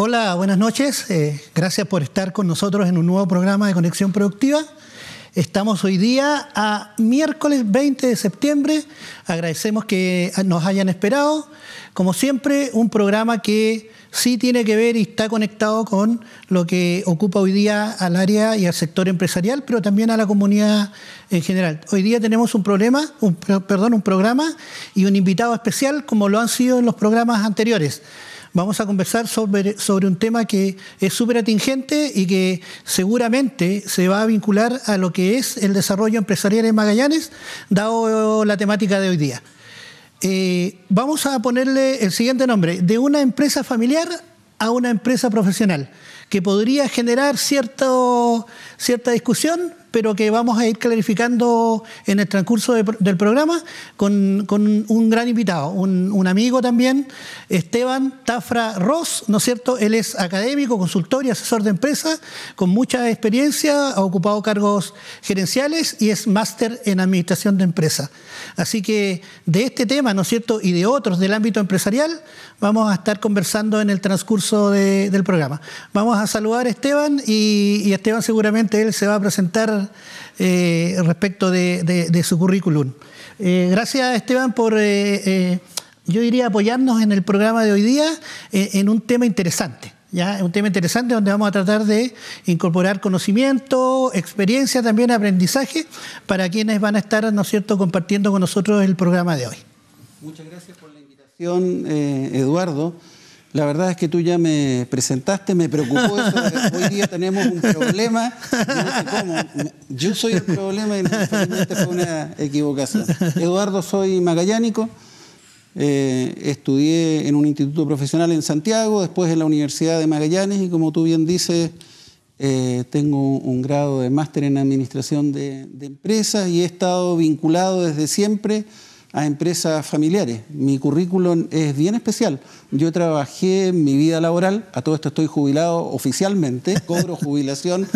Hola, buenas noches. Gracias por estar con nosotros en un nuevo programa de Conexión Productiva. Estamos hoy día a miércoles 20 de septiembre. Agradecemos que nos hayan esperado. Como siempre, un programa que sí tiene que ver y está conectado con lo que ocupa hoy día al área y al sector empresarial, pero también a la comunidad en general. Hoy día tenemos un programa y un invitado especial, como lo han sido en los programas anteriores. Vamos a conversar sobre un tema que es súper atingente y que seguramente se va a vincular a lo que es el desarrollo empresarial en Magallanes, dado la temática de hoy día. Vamos a ponerle el siguiente nombre: de una empresa familiar a una empresa profesional, que podría generar cierta discusión, pero que vamos a ir clarificando en el transcurso del programa con un gran invitado, un amigo también, Esteban Tafra Ros, ¿no es cierto? Él es académico, consultor y asesor de empresas, con mucha experiencia, ha ocupado cargos gerenciales y es máster en administración de empresas. Así que de este tema, ¿no es cierto?, y de otros del ámbito empresarial, vamos a estar conversando en el transcurso del programa. Vamos a saludar a Esteban y Esteban seguramente él se va a presentar respecto de su currículum. Gracias, Esteban, por, yo diría, apoyarnos en el programa de hoy día en un tema interesante. ¿Ya? Un tema interesante donde vamos a tratar de incorporar conocimiento, experiencia, también aprendizaje para quienes van a estar, ¿no es cierto?, compartiendo con nosotros el programa de hoy. Muchas gracias por la invitación, Eduardo. La verdad es que tú ya me presentaste, me preocupó eso. Hoy día tenemos un problema. Yo no sé cómo. Yo soy el problema y realmente fue una equivocación. Eduardo, soy magallánico. Estudié en un instituto profesional en Santiago, después en la Universidad de Magallanes y, como tú bien dices, tengo un grado de máster en administración de empresas y he estado vinculado desde siempre a empresas familiares. Mi currículum es bien especial. Yo trabajé en mi vida laboral, a todo esto estoy jubilado oficialmente, cobro jubilación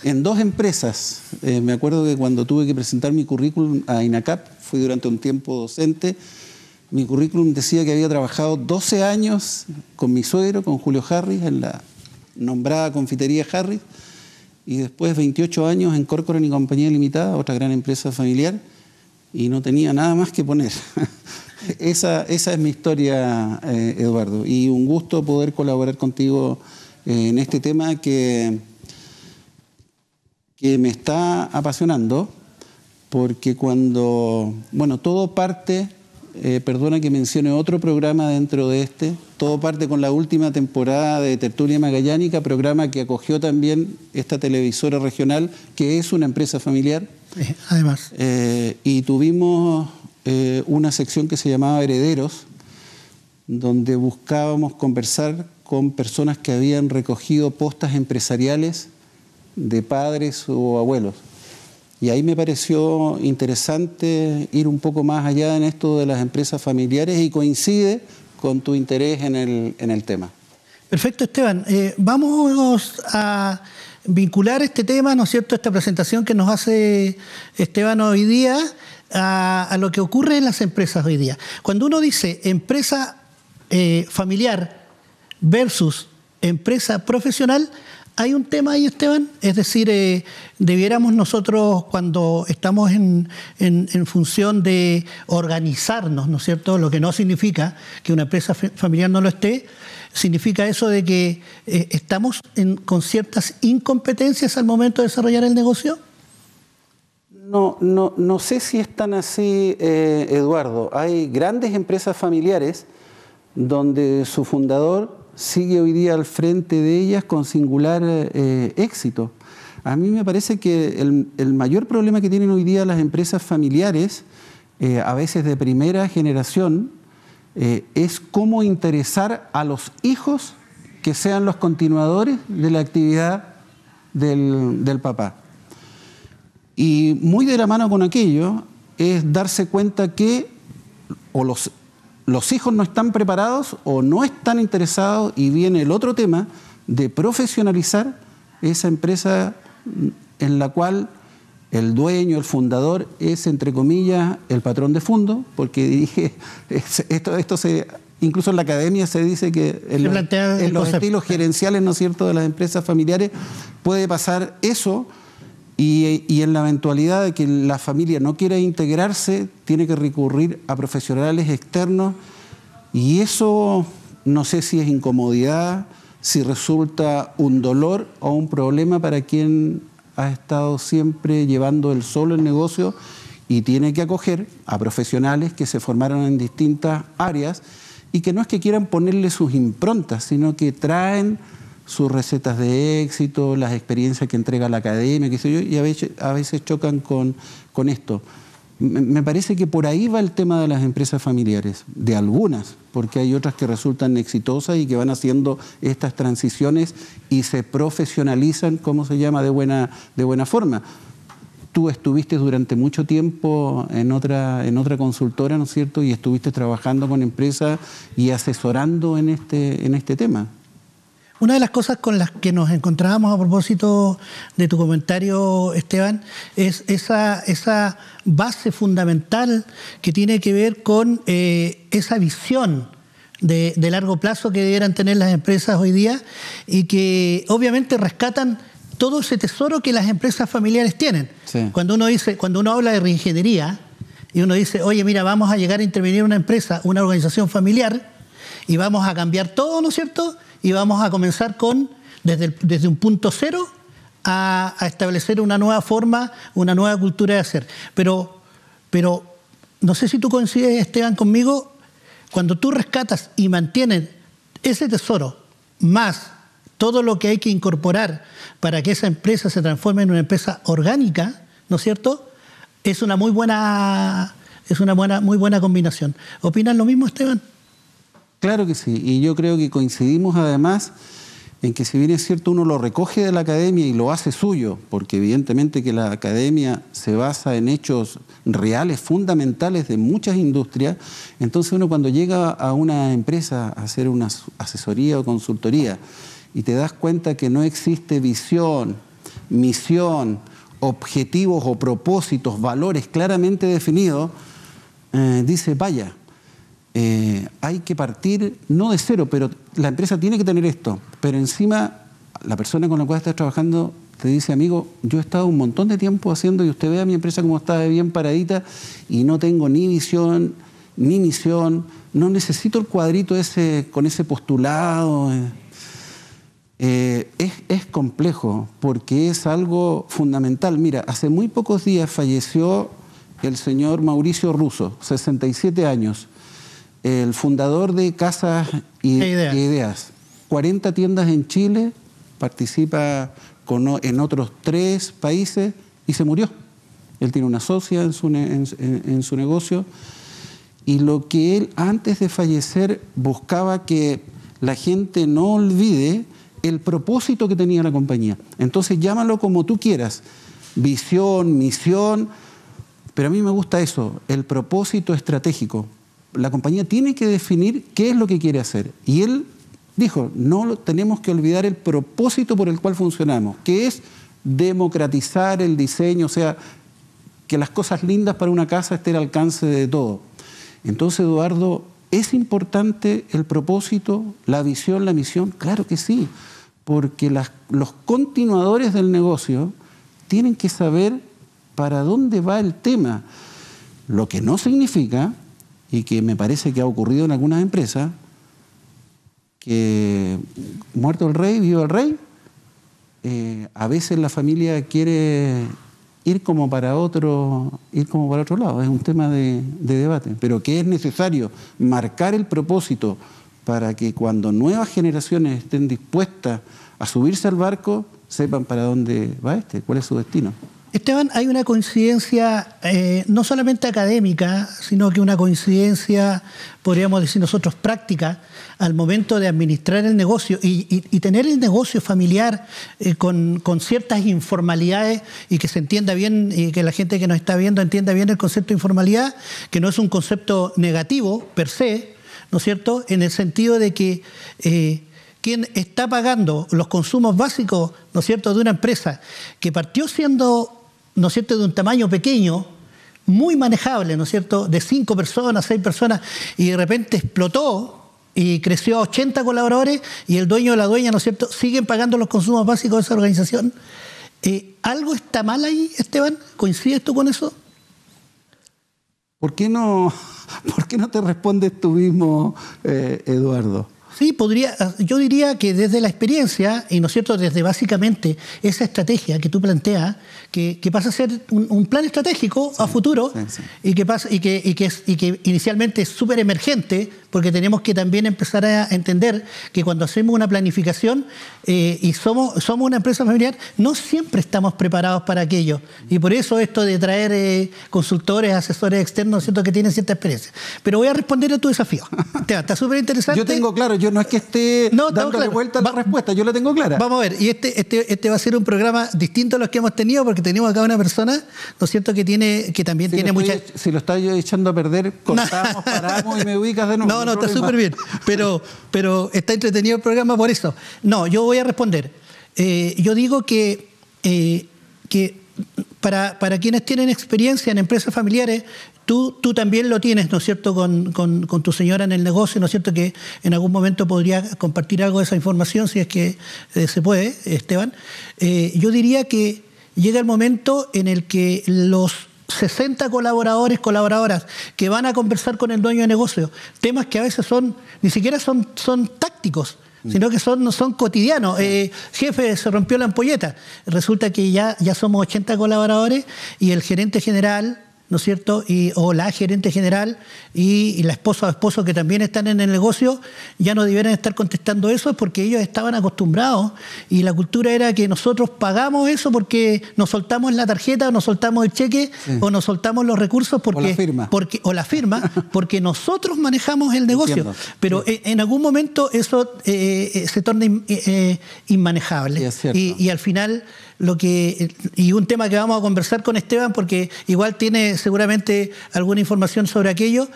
en 2 empresas. Me acuerdo que cuando tuve que presentar mi currículum a INACAP, fui durante un tiempo docente, mi currículum decía que había trabajado 12 años con mi suegro, con Julio Harris, en la nombrada confitería Harris, y después 28 años en Corcoran y Compañía Limitada, otra gran empresa familiar, y no tenía nada más que poner. Esa es mi historia, Eduardo, y un gusto poder colaborar contigo en este tema que me está apasionando, porque todo parte, perdona que mencione otro programa dentro de todo parte con la última temporada de Tertulia Magallánica, programa que acogió también esta televisora regional, que es una empresa familiar. Además. Y tuvimos una sección que se llamaba Herederos, donde buscábamos conversar con personas que habían recogido postas empresariales de padres o abuelos. Y ahí me pareció interesante ir un poco más allá en esto de las empresas familiares y coincide con tu interés en el tema. Perfecto, Esteban. Vamos a vincular este tema, ¿no es cierto?, esta presentación que nos hace Esteban hoy día a lo que ocurre en las empresas hoy día. Cuando uno dice empresa familiar versus empresa profesional, hay un tema ahí, Esteban, es decir, debiéramos nosotros, cuando estamos en función de organizarnos, ¿no es cierto?, lo que no significa que una empresa familiar no lo esté, significa eso de que estamos con ciertas incompetencias al momento de desarrollar el negocio. No sé si es tan así, Eduardo. Hay grandes empresas familiares donde su fundador sigue hoy día al frente de ellas con singular éxito. A mí me parece que el mayor problema que tienen hoy día las empresas familiares, a veces de primera generación, es cómo interesar a los hijos que sean los continuadores de la actividad del papá. Y muy de la mano con aquello es darse cuenta que los hijos no están preparados o no están interesados, y viene el otro tema de profesionalizar esa empresa en la cual el dueño, el fundador, es, entre comillas, el patrón de fondo, porque dirige, esto se incluso en la academia se dice que en los estilos gerenciales, ¿no es cierto?, de las empresas familiares puede pasar eso, y en la eventualidad de que la familia no quiera integrarse, tiene que recurrir a profesionales externos, y eso no sé si es incomodidad, si resulta un dolor o un problema para quien ha estado siempre llevando él solo el negocio y tiene que acoger a profesionales que se formaron en distintas áreas y que no es que quieran ponerle sus improntas, sino que traen sus recetas de éxito, las experiencias que entrega la academia, qué sé yo, y a veces chocan con esto. Me parece que por ahí va el tema de las empresas familiares, de algunas, porque hay otras que resultan exitosas y que van haciendo estas transiciones y se profesionalizan, ¿cómo se llama?, de buena forma. Tú estuviste durante mucho tiempo en otra consultora, ¿no es cierto?, y estuviste trabajando con empresas y asesorando en este tema. Una de las cosas con las que nos encontrábamos a propósito de tu comentario, Esteban, es esa base fundamental que tiene que ver con esa visión de largo plazo que debieran tener las empresas hoy día y que obviamente rescatan todo ese tesoro que las empresas familiares tienen. Sí. Cuando uno habla de reingeniería y uno dice, oye, mira, vamos a llegar a intervenir una empresa, una organización familiar y vamos a cambiar todo, ¿no es cierto?, y vamos a comenzar desde un punto cero a establecer una nueva forma, una nueva cultura de hacer. Pero no sé si tú coincides, Esteban, conmigo, cuando tú rescatas y mantienes ese tesoro, más todo lo que hay que incorporar para que esa empresa se transforme en una empresa orgánica, ¿no es cierto?, es una muy buena combinación. ¿Opinas lo mismo, Esteban? Claro que sí, y yo creo que coincidimos además en que si bien es cierto uno lo recoge de la academia y lo hace suyo, porque evidentemente que la academia se basa en hechos reales, fundamentales de muchas industrias, entonces uno cuando llega a una empresa a hacer una asesoría o consultoría y te das cuenta que no existe visión, misión, objetivos o propósitos, valores claramente definidos, dice, vaya, hay que partir, no de cero, pero la empresa tiene que tener esto. Pero encima, la persona con la cual estás trabajando te dice, amigo, yo he estado un montón de tiempo haciendo, y usted ve a mi empresa como está de bien paradita, y no tengo ni visión, ni misión, no necesito el cuadrito ese con ese postulado. Es complejo, porque es algo fundamental. Mira, hace muy pocos días falleció el señor Mauricio Russo, 67 años. El fundador de Casas y Ideas. 40 tiendas en Chile, participa en otros 3 países y se murió. Él tiene una socia en su negocio, y lo que él antes de fallecer buscaba que la gente no olvide el propósito que tenía la compañía. Entonces llámalo como tú quieras, visión, misión, pero a mí me gusta eso, el propósito estratégico. La compañía tiene que definir qué es lo que quiere hacer. Y él dijo, no tenemos que olvidar el propósito por el cual funcionamos, que es democratizar el diseño, o sea, que las cosas lindas para una casa estén al alcance de todo. Entonces, Eduardo, ¿es importante el propósito, la visión, la misión? Claro que sí, porque los continuadores del negocio tienen que saber para dónde va el tema. Lo que no significa, y que me parece que ha ocurrido en algunas empresas, que muerto el rey, viva el rey. A veces la familia quiere ir como para otro lado. Es un tema de debate, pero que es necesario marcar el propósito para que cuando nuevas generaciones estén dispuestas a subirse al barco, sepan para dónde va cuál es su destino. Esteban, hay una coincidencia no solamente académica, sino que una coincidencia, podríamos decir nosotros, práctica, al momento de administrar el negocio y tener el negocio familiar con ciertas informalidades, y que se entienda bien, y que la gente que nos está viendo entienda bien el concepto de informalidad, que no es un concepto negativo per se, ¿no es cierto?, en el sentido de que quien está pagando los consumos básicos, ¿no es cierto?, de una empresa que partió siendo, ¿no es cierto?, de un tamaño pequeño, muy manejable, ¿no es cierto?, de 5 personas, 6 personas, y de repente explotó, y creció a 80 colaboradores y el dueño o la dueña, ¿no es cierto?, siguen pagando los consumos básicos de esa organización. ¿Algo está mal ahí, Esteban? ¿Coincides tú con eso? ¿Por qué no te respondes tú mismo, Eduardo? Sí, yo diría que desde la experiencia, y no es cierto, desde básicamente esa estrategia que tú planteas, que pasa a ser un plan estratégico a futuro, y que inicialmente es súper emergente, porque tenemos que también empezar a entender que cuando hacemos una planificación y somos una empresa familiar, no siempre estamos preparados para aquello. Y por eso esto de traer consultores, asesores externos, ¿no es cierto?, que tienen cierta experiencia. Pero voy a responder a tu desafío. Está súper interesante. Yo tengo claro, yo no es que esté dándole vuelta a la respuesta, yo la tengo clara. Vamos a ver, y este va a ser un programa distinto a los que hemos tenido, porque tenemos acá una persona, ¿no es cierto?, que también tiene mucha... Si lo estoy echando a perder, cortamos, paramos y me ubicas de nuevo. No, está súper bien, pero está entretenido el programa por eso. No, yo voy a responder. Yo digo que para quienes tienen experiencia en empresas familiares, tú también lo tienes, ¿no es cierto?, con tu señora en el negocio, ¿no es cierto?, que en algún momento podría compartir algo de esa información, si es que se puede, Esteban. Yo diría que llega el momento en el que los 60 colaboradoras que van a conversar con el dueño de negocio, temas que a veces ni siquiera son tácticos, sino que son cotidianos. Jefe, se rompió la ampolleta. Resulta que ya somos 80 colaboradores y el gerente general, ¿no es cierto?, o la gerente general y la esposa o esposo que también están en el negocio ya no debieran estar contestando eso, porque ellos estaban acostumbrados y la cultura era que nosotros pagamos eso porque nos soltamos la tarjeta, o nos soltamos el cheque, o nos soltamos los recursos o la firma porque nosotros manejamos el negocio. Entiendo. Pero en algún momento eso se torna inmanejable. Sí, y al final y un tema que vamos a conversar con Esteban, porque igual tiene seguramente alguna información sobre aquello,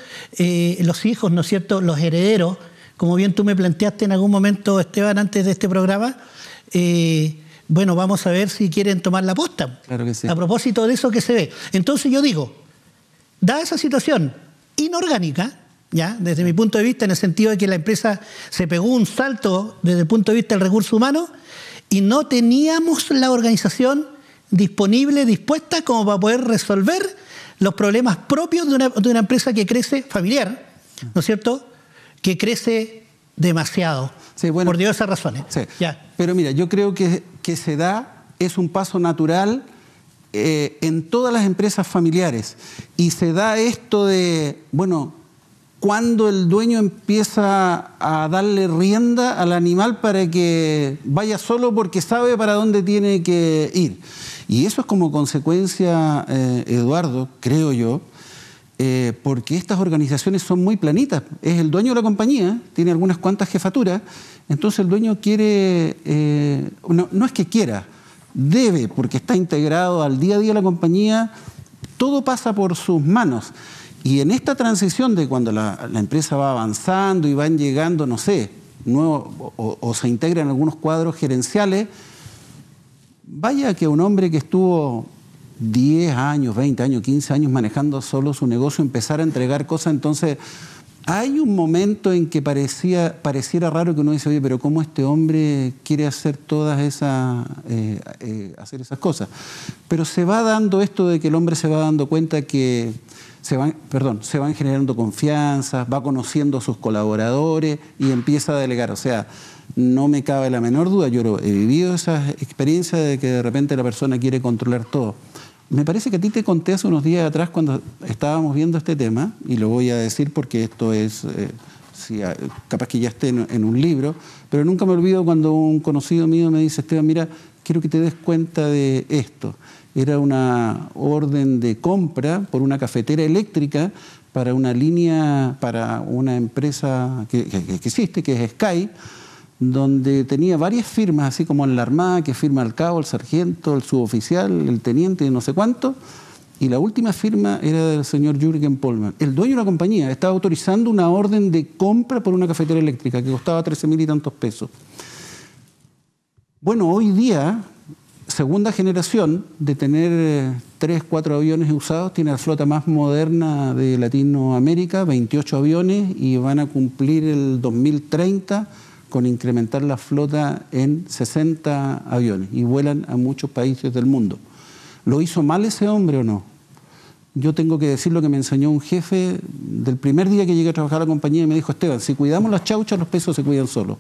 los hijos, ¿no es cierto?, los herederos, como bien tú me planteaste en algún momento, Esteban, antes de este programa, bueno, vamos a ver si quieren tomar la posta. Claro que sí. A propósito de eso que se ve. Entonces yo digo, dada esa situación inorgánica, ya, desde mi punto de vista, en el sentido de que la empresa se pegó un salto desde el punto de vista del recurso humano, y no teníamos la organización disponible, dispuesta como para poder resolver los problemas propios de una empresa que crece familiar, ¿no es cierto?, que crece demasiado, sí, bueno, por diversas razones. Sí. Ya. Pero mira, yo creo que es un paso natural en todas las empresas familiares, y se da esto de, bueno, cuando el dueño empieza a darle rienda al animal para que vaya solo porque sabe para dónde tiene que ir. Y eso es como consecuencia, Eduardo, creo yo, porque estas organizaciones son muy planitas. Es el dueño de la compañía, tiene algunas cuantas jefaturas, entonces el dueño quiere, no es que quiera, debe, porque está integrado al día a día de la compañía, todo pasa por sus manos. Y en esta transición de cuando la empresa va avanzando y van llegando, no sé, nuevos, o se integran algunos cuadros gerenciales, vaya que un hombre que estuvo 10 años, 20 años, 15 años manejando solo su negocio, empezar a entregar cosas, entonces hay un momento en que pareciera raro que uno dice, oye, pero ¿cómo este hombre quiere hacer todas hacer esas cosas? Pero se va dando esto de que el hombre se va dando cuenta que se van generando confianza, va conociendo a sus colaboradores y empieza a delegar. O sea, no me cabe la menor duda, yo he vivido esa experiencia de que de repente la persona quiere controlar todo. Me parece que a ti te conté hace unos días atrás cuando estábamos viendo este tema, y lo voy a decir porque esto es, capaz que ya esté en un libro, pero nunca me olvido cuando un conocido mío me dice, Esteban, mira, quiero que te des cuenta de esto. Era una orden de compra por una cafetera eléctrica para una línea, para una empresa que existe, que es Sky, donde tenía varias firmas, así como en la Armada, que firma el cabo, el sargento, el suboficial, el teniente, no sé cuánto, y la última firma era del señor Jürgen Pollmann. El dueño de la compañía estaba autorizando una orden de compra por una cafetera eléctrica que costaba 13.000 y tantos pesos. Bueno, hoy día segunda generación de tener 3, 4 aviones usados, tiene la flota más moderna de Latinoamérica, 28 aviones, y van a cumplir el 2030 con incrementar la flota en 60 aviones, y vuelan a muchos países del mundo. ¿Lo hizo mal ese hombre o no? Yo tengo que decir lo que me enseñó un jefe del primer día que llegué a trabajar a la compañía, y me dijo: Esteban, si cuidamos las chauchas, los pesos se cuidan solos.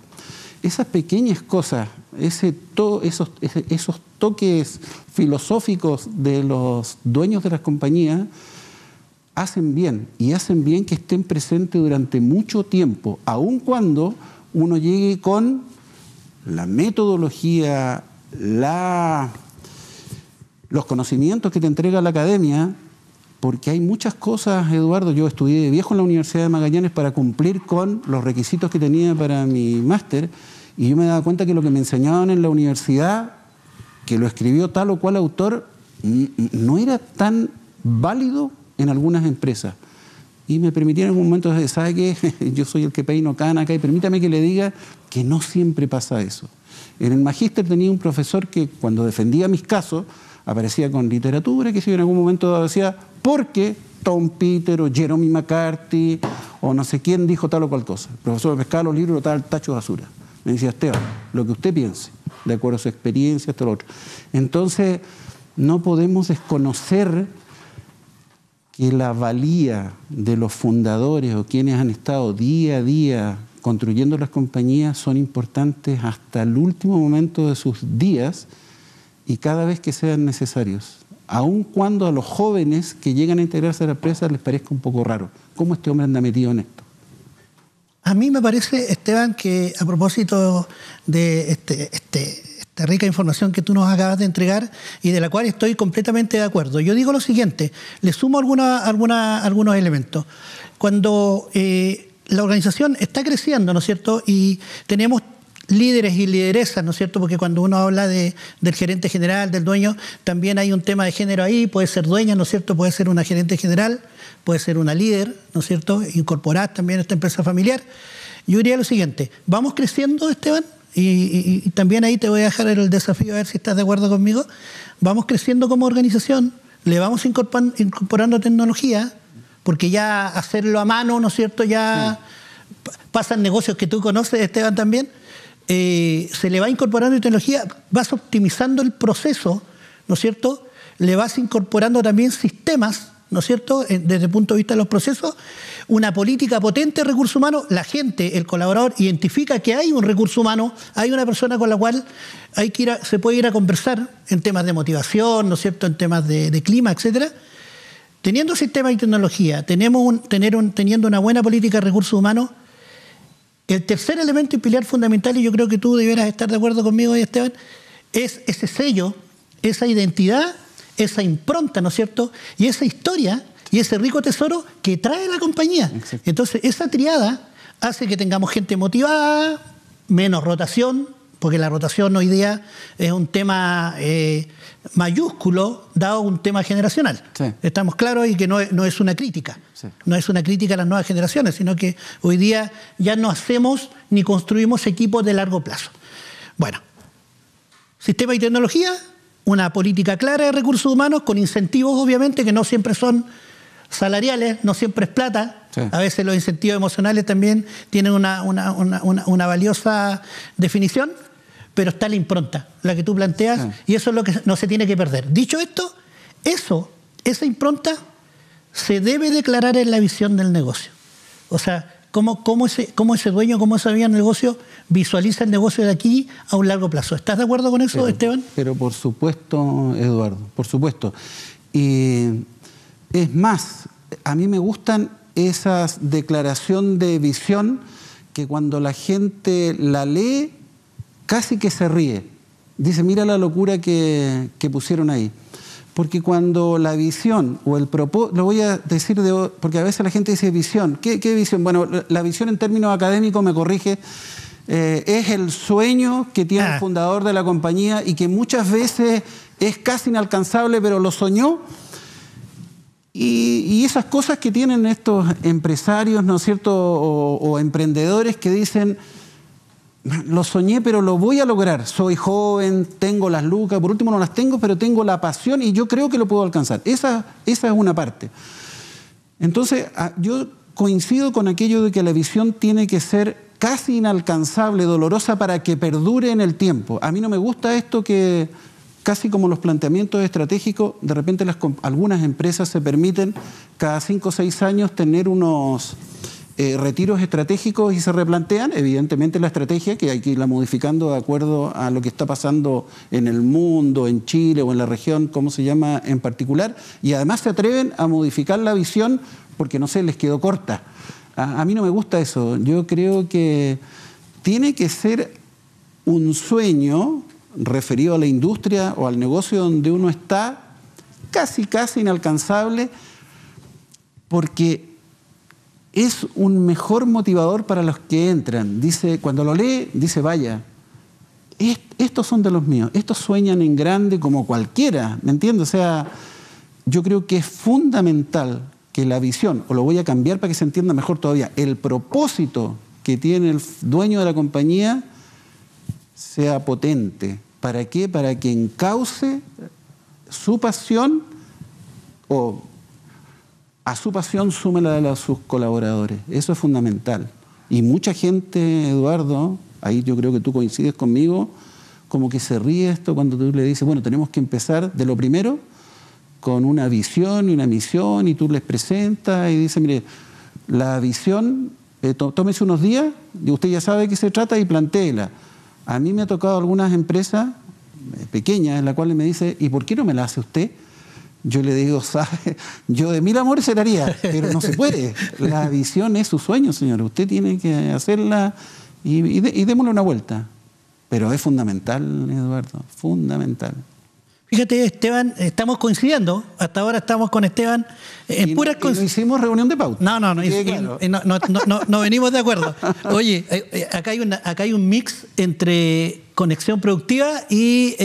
Esas pequeñas cosas, esos toques filosóficos de los dueños de las compañías hacen bien, y hacen bien que estén presentes durante mucho tiempo, aun cuando uno llegue con la metodología, los conocimientos que te entrega la academia, porque hay muchas cosas, Eduardo. Yo estudié de viejo en la Universidad de Magallanes para cumplir con los requisitos que tenía para mi máster, y yo me daba cuenta que lo que me enseñaban en la universidad, que lo escribió tal o cual autor, no era tan válido en algunas empresas. Y me permitieron en un momento decir: ¿sabe qué? Yo soy el que peino cana acá, y permítame que le diga que no siempre pasa eso. En el magíster tenía un profesor que, cuando defendía mis casos, aparecía con literatura, que si en algún momento decía, porque Tom Peters o Jeremy McCarthy o no sé quién dijo tal o cual cosa. El profesor pescaba los libros y lo estaba al tacho de basura. Me decía: Esteban, lo que usted piense, de acuerdo a su experiencia, esto, lo otro. Entonces, no podemos desconocer que la valía de los fundadores o quienes han estado día a día construyendo las compañías son importantes hasta el último momento de sus días, y cada vez que sean necesarios, aun cuando a los jóvenes que llegan a integrarse a la empresa les parezca un poco raro. ¿Cómo este hombre anda metido en esto? A mí me parece, Esteban, que a propósito de esta rica información que tú nos acabas de entregar y de la cual estoy completamente de acuerdo, yo digo lo siguiente, le sumo algunos elementos. Cuando la organización está creciendo, ¿no es cierto?, y tenemos líderes y lideresas, ¿no es cierto?, porque cuando uno habla del gerente general, del dueño, también hay un tema de género ahí, puede ser dueña, ¿no es cierto?, puede ser una gerente general, puede ser una líder, ¿no es cierto?, incorporar también esta empresa familiar. Yo diría lo siguiente: vamos creciendo, Esteban, y también ahí te voy a dejar el desafío a ver si estás de acuerdo conmigo. Vamos creciendo como organización, le vamos incorporando tecnología, porque ya hacerlo a mano, ¿no es cierto?, ya pasan negocios que tú conoces, Esteban, también. Se le va incorporando tecnología, vas optimizando el proceso, ¿no es cierto? Le vas incorporando también sistemas, ¿no es cierto?, desde el punto de vista de los procesos, una política potente de recursos humanos. La gente, el colaborador, identifica que hay un recurso humano, hay una persona con la cual se puede ir a conversar en temas de motivación, ¿no es cierto?, en temas de clima, etcétera. Teniendo sistemas y tecnología, teniendo una buena política de recursos humanos, el tercer elemento y pilar fundamental, y yo creo que tú debieras estar de acuerdo conmigo, Esteban, es ese sello, esa identidad, esa impronta, ¿no es cierto?, y esa historia y ese rico tesoro que trae la compañía. Exacto. Entonces, esa triada hace que tengamos gente motivada, menos rotación, porque la rotación hoy día es un tema mayúsculo, dado un tema generacional. Sí. Estamos claros, y que no es una crítica. Sí. No es una crítica a las nuevas generaciones, sino que hoy día ya no hacemos ni construimos equipos de largo plazo. Bueno, sistema y tecnología, una política clara de recursos humanos, con incentivos, obviamente, que no siempre son salariales, no siempre es plata. Sí. A veces los incentivos emocionales también tienen una valiosa definición, pero está la impronta, la que tú planteas, sí. Y eso es lo que no se tiene que perder. Dicho esto, esa impronta se debe declarar en la visión del negocio. O sea, cómo ese dueño, cómo ese dueño del negocio visualiza el negocio de aquí a un largo plazo. ¿Estás de acuerdo con eso, Esteban? Pero por supuesto, Eduardo, por supuesto. Y es más, a mí me gustan esas declaraciones de visión que cuando la gente la lee, casi que se ríe. Dice: mira la locura que pusieron ahí. Porque cuando la visión o el propósito, lo voy a decir porque a veces la gente dice visión. ¿Qué visión? Bueno, la visión en términos académicos, me corrige, es el sueño que tiene el fundador de la compañía, y que muchas veces es casi inalcanzable, pero lo soñó. Y esas cosas que tienen estos empresarios, ¿no es cierto?, o emprendedores que dicen: lo soñé, pero lo voy a lograr. Soy joven, tengo las lucas, por último no las tengo, pero tengo la pasión y yo creo que lo puedo alcanzar. Esa es una parte. Entonces, yo coincido con aquello de que la visión tiene que ser casi inalcanzable, dolorosa, para que perdure en el tiempo. A mí no me gusta esto que, casi como los planteamientos estratégicos, de repente algunas empresas se permiten cada 5 o 6 años tener unos retiros estratégicos y se replantean, evidentemente, la estrategia, que hay que irla modificando de acuerdo a lo que está pasando en el mundo, en Chile o en la región, cómo se llama en particular, y además se atreven a modificar la visión porque, no sé, les quedó corta. A mí no me gusta eso. Yo creo que tiene que ser un sueño referido a la industria o al negocio donde uno está, casi inalcanzable, porque es un mejor motivador para los que entran. Dice, cuando lo lee, dice, vaya, estos son de los míos, estos sueñan en grande como cualquiera, ¿me entiendes? O sea, yo creo que es fundamental que la visión, o lo voy a cambiar para que se entienda mejor todavía, el propósito que tiene el dueño de la compañía sea potente. ¿Para qué? Para que encauce su pasión, o a su pasión sume la de sus colaboradores. Eso es fundamental. Y mucha gente, Eduardo, ahí yo creo que tú coincides conmigo, como que se ríe esto cuando tú le dices, bueno, tenemos que empezar de lo primero, con una visión y una misión, y tú les presentas y dices, mire, la visión, tómese unos días, y usted ya sabe de qué se trata y plantéela. A mí me ha tocado algunas empresas pequeñas en las cuales me dice, ¿y por qué no me la hace usted? Yo le digo, ¿sabe? Yo de 1000 amores se la haría, pero no se puede. La visión es su sueño, señor. Usted tiene que hacerla y démosle una vuelta. Pero es fundamental, Eduardo, fundamental. Fíjate, Esteban, estamos coincidiendo. Hasta ahora estamos con Esteban en puras coincidencias. No hicimos reunión de pauta. No venimos de acuerdo. Oye, acá hay un mix entre Conexión Productiva y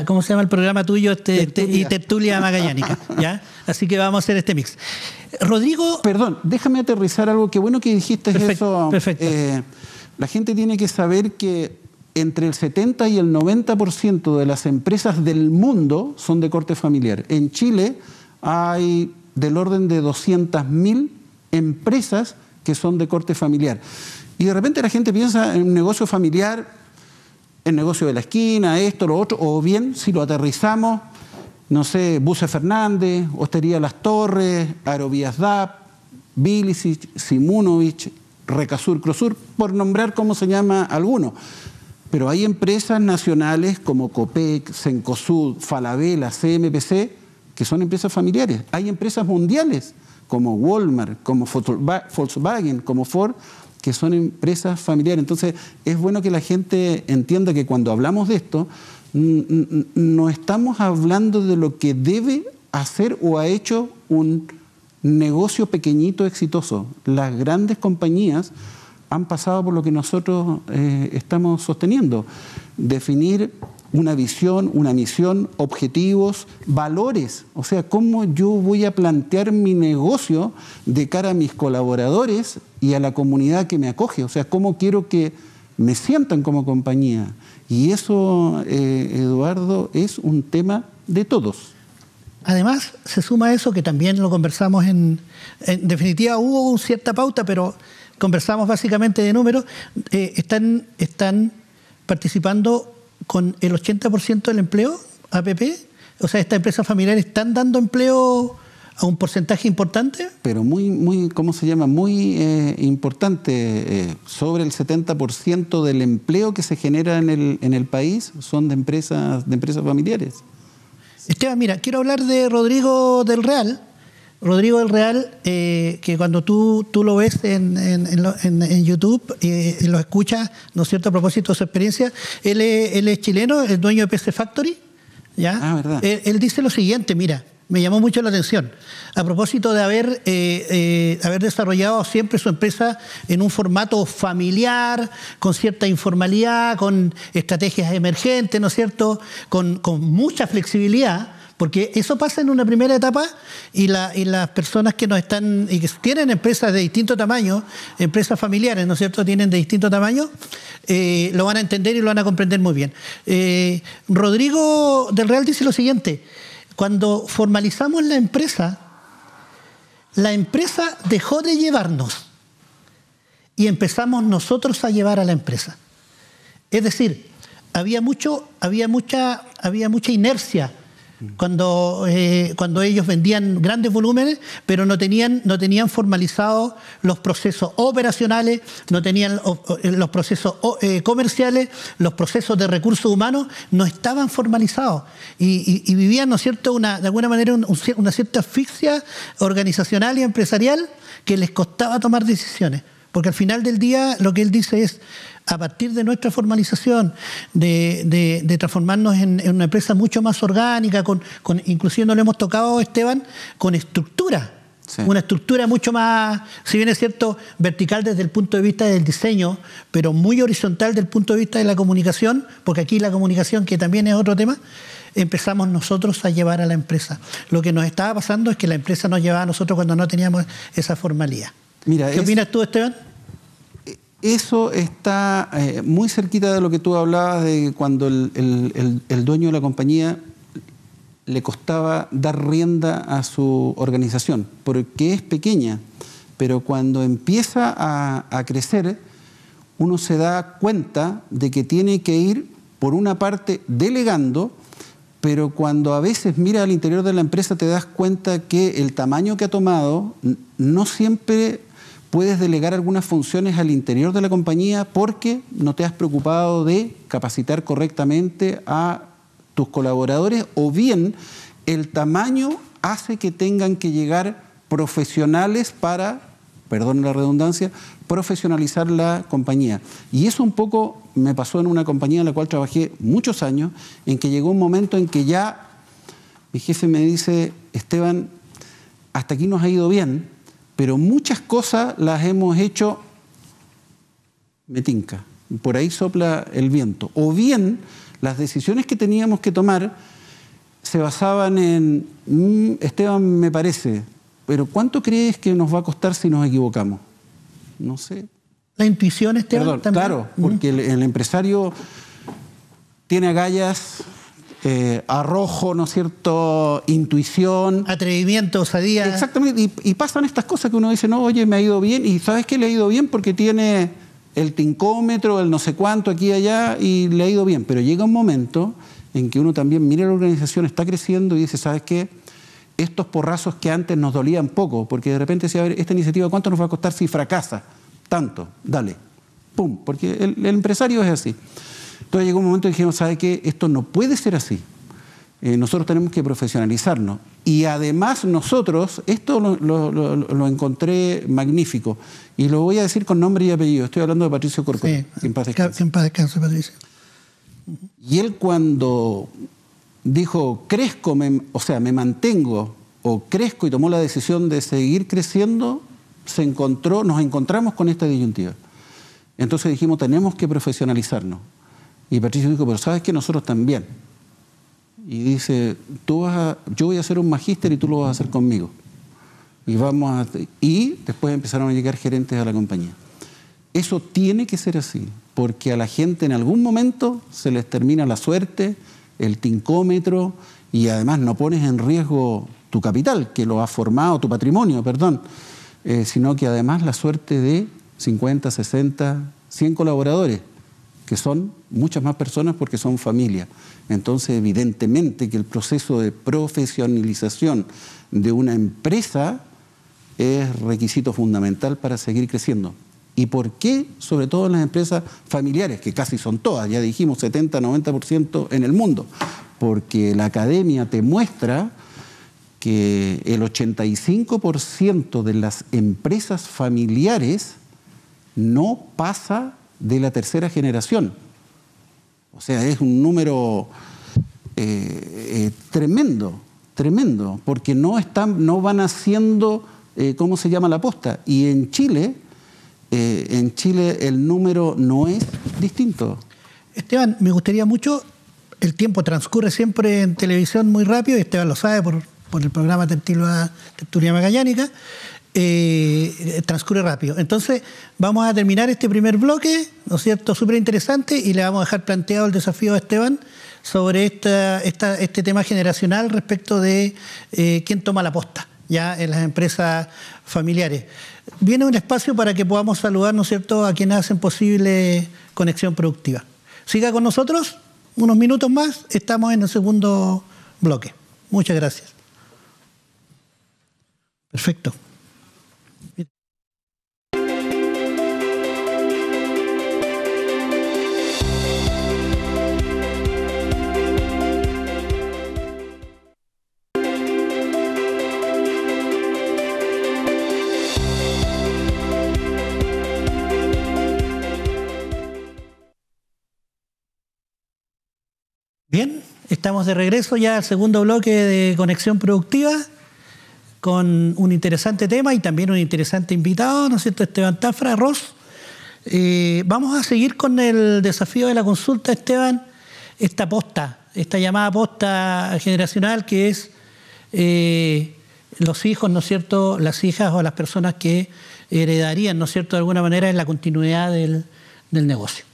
¿cómo se llama el programa tuyo? Y Tertulia Magallánica, ¿ya? Así que vamos a hacer este mix. Rodrigo... Perdón, déjame aterrizar algo. Qué bueno que dijiste eso. Perfecto. La gente tiene que saber que entre el 70 y el 90% de las empresas del mundo son de corte familiar. En Chile hay del orden de 200.000 empresas que son de corte familiar. Y de repente la gente piensa en un negocio familiar, el negocio de la esquina, esto, lo otro, o bien si lo aterrizamos, no sé, Buce Fernández, Hostería Las Torres, Aerovías DAP, Bilicic, Simunovich, Recasur, Crosur, por nombrar cómo se llama alguno. Pero hay empresas nacionales como Copec, Cencosud, Falabella, CMPC, que son empresas familiares. Hay empresas mundiales como Walmart, como Volkswagen, como Ford, que son empresas familiares. Entonces, es bueno que la gente entienda que cuando hablamos de esto, no estamos hablando de lo que debe hacer o ha hecho un negocio pequeñito exitoso. Las grandes compañías han pasado por lo que nosotros estamos sosteniendo. Definir una visión, una misión, objetivos, valores. O sea, cómo yo voy a plantear mi negocio de cara a mis colaboradores y a la comunidad que me acoge. O sea, cómo quiero que me sientan como compañía. Y eso, Eduardo, es un tema de todos. Además, se suma a eso que también lo conversamos en definitiva, hubo cierta pauta, pero conversamos básicamente de números. Están participando con el 80% del empleo, APP. O sea, estas empresas familiares están dando empleo a un porcentaje importante. Pero muy ¿cómo se llama? Muy importante. Sobre el 70% del empleo que se genera en el país son de empresas familiares. Esteban, mira, quiero hablar de Rodrigo del Real. Rodrigo del Real, que cuando tú lo ves en YouTube y lo escuchas, ¿no es cierto?, a propósito de su experiencia, él es chileno, es dueño de PC Factory, ¿ya? Ah, ¿verdad? Él dice lo siguiente, mira, me llamó mucho la atención, a propósito de haber desarrollado siempre su empresa en un formato familiar, con cierta informalidad, con estrategias emergentes, ¿no es cierto?, con mucha flexibilidad, porque eso pasa en una primera etapa y las personas que nos están y que tienen empresas de distinto tamaño, empresas familiares, ¿no es cierto?, tienen de distinto tamaño, lo van a entender y lo van a comprender muy bien. Rodrigo del Real dice lo siguiente: cuando formalizamos la empresa dejó de llevarnos y empezamos nosotros a llevar a la empresa. Es decir, había mucha inercia cuando ellos vendían grandes volúmenes, pero no tenían formalizados los procesos operacionales, no tenían los procesos comerciales, los procesos de recursos humanos no estaban formalizados y vivían, ¿no es cierto?, de alguna manera una cierta asfixia organizacional y empresarial que les costaba tomar decisiones. Porque al final del día lo que él dice es, a partir de nuestra formalización, de transformarnos en una empresa mucho más orgánica, inclusive no lo hemos tocado, Esteban, con estructura. Sí. Una estructura mucho más, si bien es cierto, vertical desde el punto de vista del diseño, pero muy horizontal desde el punto de vista de la comunicación, porque aquí la comunicación, que también es otro tema, empezamos nosotros a llevar a la empresa. Lo que nos estaba pasando es que la empresa nos llevaba a nosotros cuando no teníamos esa formalidad. Mira, ¿qué opinas tú, Esteban? Eso está muy cerquita de lo que tú hablabas de cuando el dueño de la compañía le costaba dar rienda a su organización, porque es pequeña, pero cuando empieza a crecer, uno se da cuenta de que tiene que ir, por una parte, delegando, pero cuando a veces miras al interior de la empresa te das cuenta que el tamaño que ha tomado no siempre puedes delegar algunas funciones al interior de la compañía porque no te has preocupado de capacitar correctamente a tus colaboradores, o bien el tamaño hace que tengan que llegar profesionales para, perdón la redundancia, profesionalizar la compañía. Y eso un poco me pasó en una compañía en la cual trabajé muchos años, en que llegó un momento en que ya mi jefe me dice: Esteban, hasta aquí nos ha ido bien, pero muchas cosas las hemos hecho, me tinca, por ahí sopla el viento. O bien las decisiones que teníamos que tomar se basaban en, Esteban, me parece, pero ¿cuánto crees que nos va a costar si nos equivocamos? No sé. La intuición, Esteban, perdón, también. Claro, porque el empresario tiene agallas, arrojo, ¿no es cierto?, intuición. Atrevimiento, osadía. Exactamente, y pasan estas cosas que uno dice, no, oye, me ha ido bien, y ¿sabes qué? Le ha ido bien porque tiene el tincómetro, el no sé cuánto aquí y allá, y le ha ido bien. Pero llega un momento en que uno también mira la organización, está creciendo y dice, ¿sabes qué? Estos porrazos que antes nos dolían poco, porque de repente decía, a ver, esta iniciativa, ¿cuánto nos va a costar si fracasa? Tanto, dale, pum, porque el empresario es así. Entonces llegó un momento en que dijimos, ¿sabe qué? Esto no puede ser así. Nosotros tenemos que profesionalizarnos. Y además nosotros, esto lo encontré magnífico, y lo voy a decir con nombre y apellido. Estoy hablando de Patricio Corcoran. Sí, que en paz descanse, Patricio. Y él, cuando dijo, crezco, me mantengo, o crezco, y tomó la decisión de seguir creciendo, nos encontramos con esta disyuntiva. Entonces dijimos, tenemos que profesionalizarnos. Y Patricio dijo, pero ¿sabes qué? Nosotros también. Y dice, yo voy a hacer un magíster y tú lo vas a hacer conmigo. Y después empezaron a llegar gerentes a la compañía. Eso tiene que ser así, porque a la gente en algún momento se les termina la suerte, el tincómetro, y además no pones en riesgo tu capital, que lo has formado, tu patrimonio, perdón, sino que además la suerte de 50, 60, 100 colaboradores, que son muchas más personas porque son familia. Entonces, evidentemente que el proceso de profesionalización de una empresa es requisito fundamental para seguir creciendo. ¿Y por qué? Sobre todo en las empresas familiares, que casi son todas, ya dijimos 70-90% en el mundo, porque la academia te muestra que el 85% de las empresas familiares no pasa de la tercera generación. O sea, es un número tremendo, porque no van haciendo, ¿cómo se llama?, la posta. Y en Chile el número no es distinto. Esteban, me gustaría mucho el tiempo transcurre siempre en televisión muy rápido, y Esteban lo sabe por el programa Tertulia Magallánica, transcurre rápido. Entonces vamos a terminar este primer bloque, ¿no es cierto?, súper interesante, y le vamos a dejar planteado el desafío a Esteban sobre este tema generacional respecto de quién toma la posta ya en las empresas familiares. Viene un espacio para que podamos saludar, ¿no es cierto?, a quienes hacen posible Conexión Productiva. Siga con nosotros unos minutos más, estamos en el segundo bloque. Muchas gracias. Perfecto. Bien, estamos de regreso ya al segundo bloque de Conexión Productiva con un interesante tema y también un interesante invitado, ¿no es cierto?, Esteban Tafra Ross. Vamos a seguir con el desafío de la consulta, Esteban, esta llamada posta generacional que es los hijos, ¿no es cierto?, las hijas o las personas que heredarían, ¿no es cierto?, de alguna manera en la continuidad del negocio.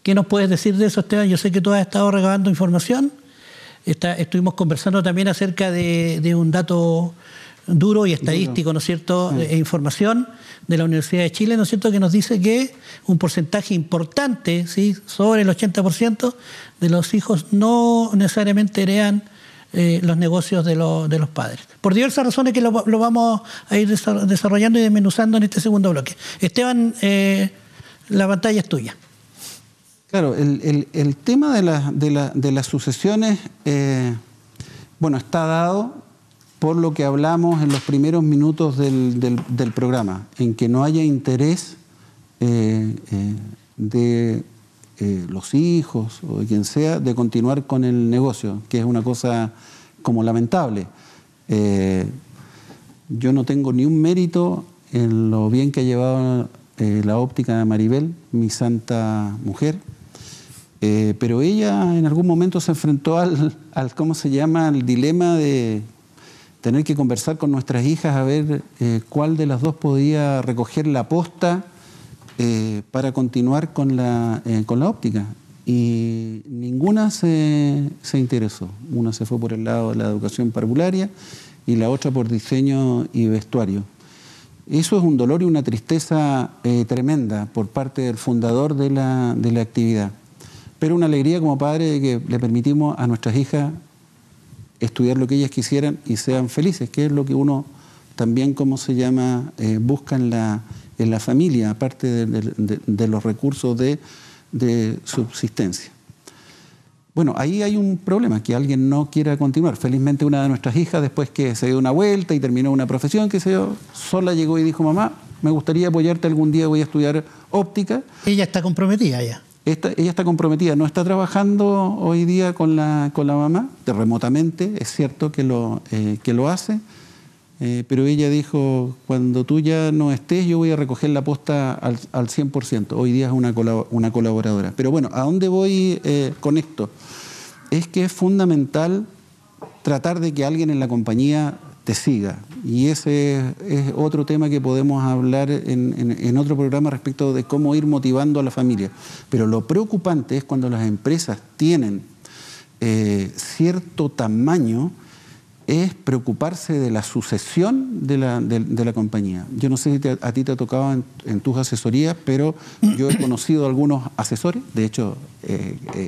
¿Qué nos puedes decir de eso, Esteban? Yo sé que tú has estado recabando información. Estuvimos conversando también acerca de un dato duro y estadístico, ¿no es cierto?, e información de la Universidad de Chile, ¿no es cierto?, que nos dice que un porcentaje importante, ¿sí?, sobre el 80% de los hijos no necesariamente heredan los negocios de los padres. Por diversas razones que lo vamos a ir desarrollando y desmenuzando en este segundo bloque. Esteban, la pantalla es tuya. Claro, el tema de las sucesiones, está dado por lo que hablamos en los primeros minutos del programa, en que no haya interés de los hijos o de quien sea de continuar con el negocio, que es una cosa como lamentable. Yo no tengo ni un mérito en lo bien que ha llevado la óptica de Maribel, mi santa mujer. Pero ella en algún momento se enfrentó al dilema de tener que conversar con nuestras hijas a ver cuál de las dos podía recoger la posta para continuar con la óptica. Y ninguna se interesó. Una se fue por el lado de la educación parvularia y la otra por diseño y vestuario. Eso es un dolor y una tristeza tremenda por parte del fundador de la actividad. Pero una alegría como padre de que le permitimos a nuestras hijas estudiar lo que ellas quisieran y sean felices, que es lo que uno también, busca en la familia, aparte de los recursos de subsistencia. Bueno, ahí hay un problema, que alguien no quiera continuar. Felizmente una de nuestras hijas, después que se dio una vuelta y terminó una profesión, sola llegó y dijo: mamá, me gustaría apoyarte algún día, voy a estudiar óptica. Ella está comprometida ya. Ella está comprometida, no está trabajando hoy día con la mamá, remotamente, es cierto que lo hace, pero ella dijo: cuando tú ya no estés, yo voy a recoger la posta al 100%. Hoy día es una colaboradora. Pero bueno, ¿a dónde voy con esto? Es que es fundamental tratar de que alguien en la compañía te siga. Y ese es otro tema que podemos hablar en otro programa respecto de cómo ir motivando a la familia. Pero lo preocupante es cuando las empresas tienen cierto tamaño, es preocuparse de la sucesión de la compañía. Yo no sé si a ti te ha tocado en tus asesorías, pero yo he conocido a algunos asesores, de hecho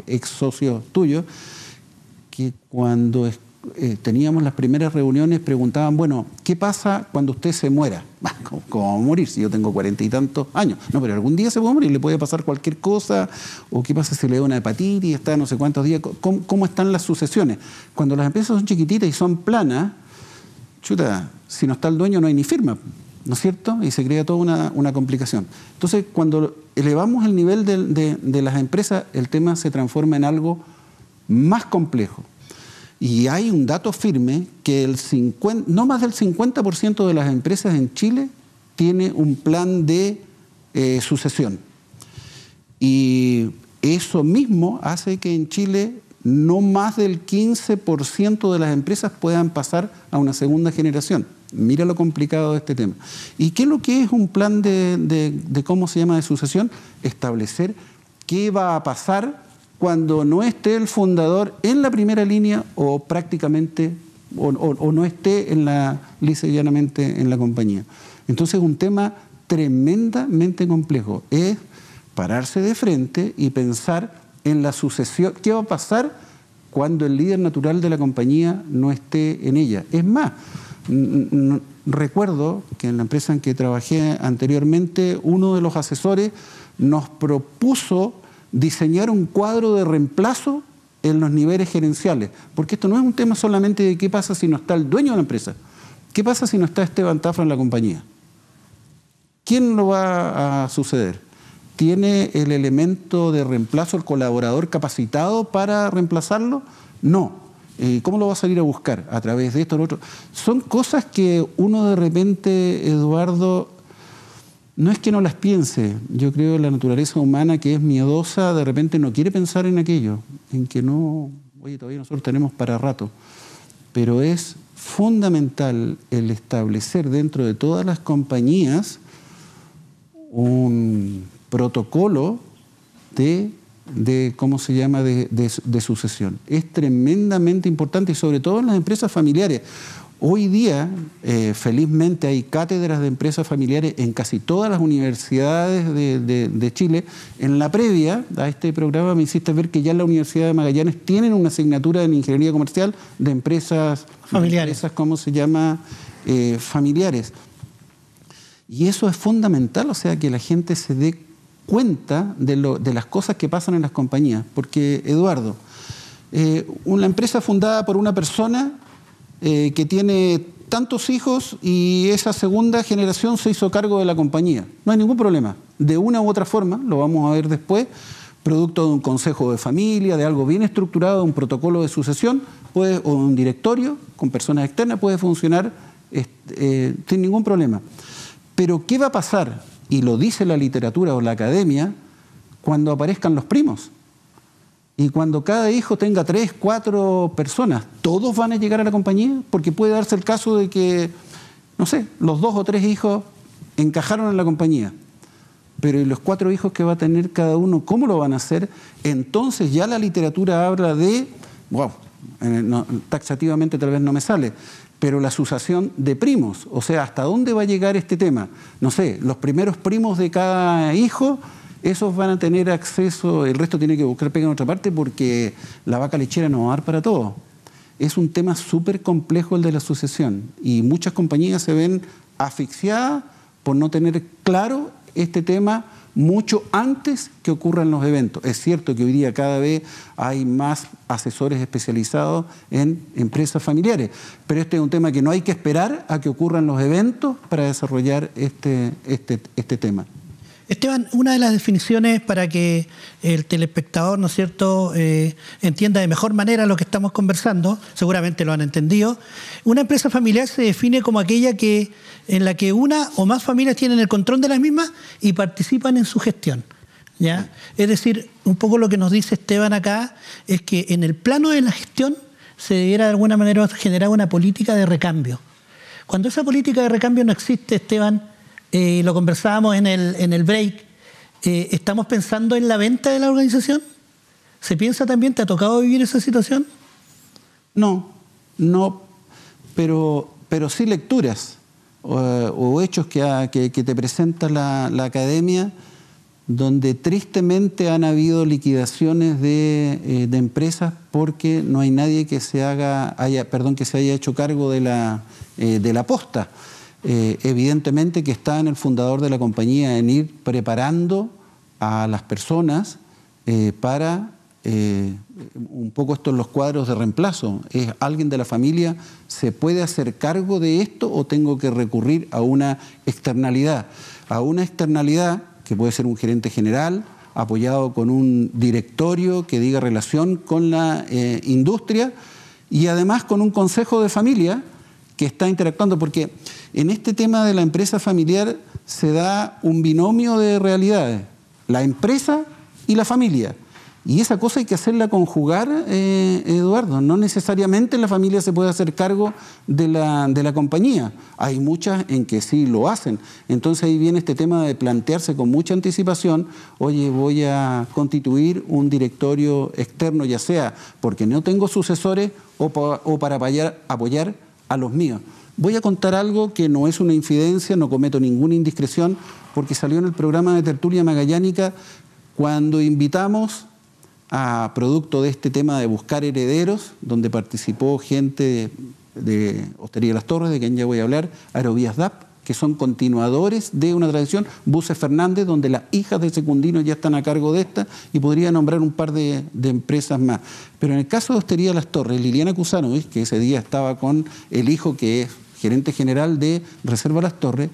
ex socios tuyos, que cuando teníamos las primeras reuniones preguntaban: bueno, ¿qué pasa cuando usted se muera? ¿Cómo va a morir si yo tengo 40 y tantos años? No, pero algún día se puede morir, le puede pasar cualquier cosa. ¿O qué pasa si le da una hepatitis, está no sé cuántos días? ¿Cómo están las sucesiones? Cuando las empresas son chiquititas y son planas, si no está el dueño no hay ni firma, ¿no es cierto? Y se crea toda una complicación. Entonces, cuando elevamos el nivel de las empresas, el tema se transforma en algo más complejo. Y hay un dato firme que no más del 50% de las empresas en Chile tiene un plan de sucesión. Y eso mismo hace que en Chile no más del 15% de las empresas puedan pasar a una segunda generación. Mira lo complicado de este tema. ¿Y qué es lo que es un plan de cómo se llama de sucesión? Establecer qué va a pasar cuando no esté el fundador en la primera línea o prácticamente, o no esté lisa y llanamente en la compañía. Entonces es un tema tremendamente complejo. Es pararse de frente y pensar en la sucesión. ¿Qué va a pasar cuando el líder natural de la compañía no esté en ella? Es más, recuerdo que en la empresa en que trabajé anteriormente, uno de los asesores nos propuso diseñar un cuadro de reemplazo en los niveles gerenciales, porque esto no es un tema solamente de qué pasa si no está el dueño de la empresa. ¿Qué pasa si no está Esteban Tafra en la compañía? ¿Quién lo va a suceder? ¿Tiene el elemento de reemplazo, el colaborador capacitado para reemplazarlo? No. ¿Cómo lo va a salir a buscar? A través de esto o lo otro. Son cosas que uno de repente, Eduardo, no es que no las piense. Yo creo que la naturaleza humana, que es miedosa, de repente no quiere pensar en aquello, en que no, oye, todavía nosotros tenemos para rato. Pero es fundamental el establecer dentro de todas las compañías un protocolo ¿cómo se llama?, de sucesión. Es tremendamente importante y sobre todo en las empresas familiares. Hoy día, felizmente, hay cátedras de empresas familiares en casi todas las universidades de Chile. En la previa a este programa me hiciste ver que ya en la Universidad de Magallanes tienen una asignatura en Ingeniería Comercial de empresas familiares. ¿Cómo se llama? Familiares. Y eso es fundamental, o sea, que la gente se dé cuenta de las cosas que pasan en las compañías. Porque, Eduardo, una empresa fundada por una persona que tiene tantos hijos y esa segunda generación se hizo cargo de la compañía. No hay ningún problema. De una u otra forma, lo vamos a ver después, producto de un consejo de familia, de algo bien estructurado, un protocolo de sucesión, o un directorio con personas externas, puede funcionar sin ningún problema. Pero ¿qué va a pasar? Y lo dice la literatura o la academia, cuando aparezcan los primos. Y cuando cada hijo tenga 3, 4 personas, ¿todos van a llegar a la compañía? Porque puede darse el caso de que, no sé, los 2 o 3 hijos encajaron en la compañía. Pero ¿y los 4 hijos que va a tener cada uno, cómo lo van a hacer? Entonces ya la literatura habla de, wow, taxativamente tal vez no me sale, pero la sucesión de primos. O sea, ¿hasta dónde va a llegar este tema? No sé, los primeros primos de cada hijo, esos van a tener acceso, el resto tiene que buscar pega en otra parte porque la vaca lechera no va a dar para todo. Es un tema súper complejo el de la sucesión y muchas compañías se ven asfixiadas por no tener claro este tema mucho antes que ocurran los eventos. Es cierto que hoy día cada vez hay más asesores especializados en empresas familiares, pero este es un tema que no hay que esperar a que ocurran los eventos para desarrollar este tema. Esteban, una de las definiciones para que el telespectador, ¿no es cierto?, entienda de mejor manera lo que estamos conversando, seguramente lo han entendido, una empresa familiar se define como aquella en la que una o más familias tienen el control de las mismas y participan en su gestión, ¿ya? Es decir, un poco lo que nos dice Esteban acá es que en el plano de la gestión se debiera de alguna manera generar una política de recambio. Cuando esa política de recambio no existe, Esteban, lo conversábamos en el break, ¿estamos pensando en la venta de la organización? ¿Se piensa también, te ha tocado vivir esa situación? No, pero sí lecturas o hechos que te presenta la academia, donde tristemente han habido liquidaciones de empresas porque no hay nadie que se haya hecho cargo de la posta. Evidentemente que está en el fundador de la compañía en ir preparando a las personas para un poco estos los cuadros de reemplazo. ¿Es alguien de la familia se puede hacer cargo de esto o tengo que recurrir a una externalidad? A una externalidad que puede ser un gerente general apoyado con un directorio que diga relación con la industria y además con un consejo de familia que está interactuando, porque en este tema de la empresa familiar se da un binomio de realidades, la empresa y la familia. Y esa cosa hay que hacerla conjugar, Eduardo. No necesariamente la familia se puede hacer cargo de la compañía. Hay muchas en que sí lo hacen. Entonces ahí viene este tema de plantearse con mucha anticipación, oye, voy a constituir un directorio externo, ya sea porque no tengo sucesores o para apoyar a los míos. Voy a contar algo que no es una infidencia, no cometo ninguna indiscreción, porque salió en el programa de Tertulia Magallánica cuando invitamos a producto de este tema de buscar herederos, donde participó gente de Hostería Las Torres, de quien ya voy a hablar, Aerovías DAP, que son continuadores de una tradición, Buses Fernández, donde las hijas de Secundino ya están a cargo de esta, y podría nombrar un par de empresas más. Pero en el caso de Hostería Las Torres, Liliana Cusanovic, que ese día estaba con el hijo que es gerente general de Reserva Las Torres,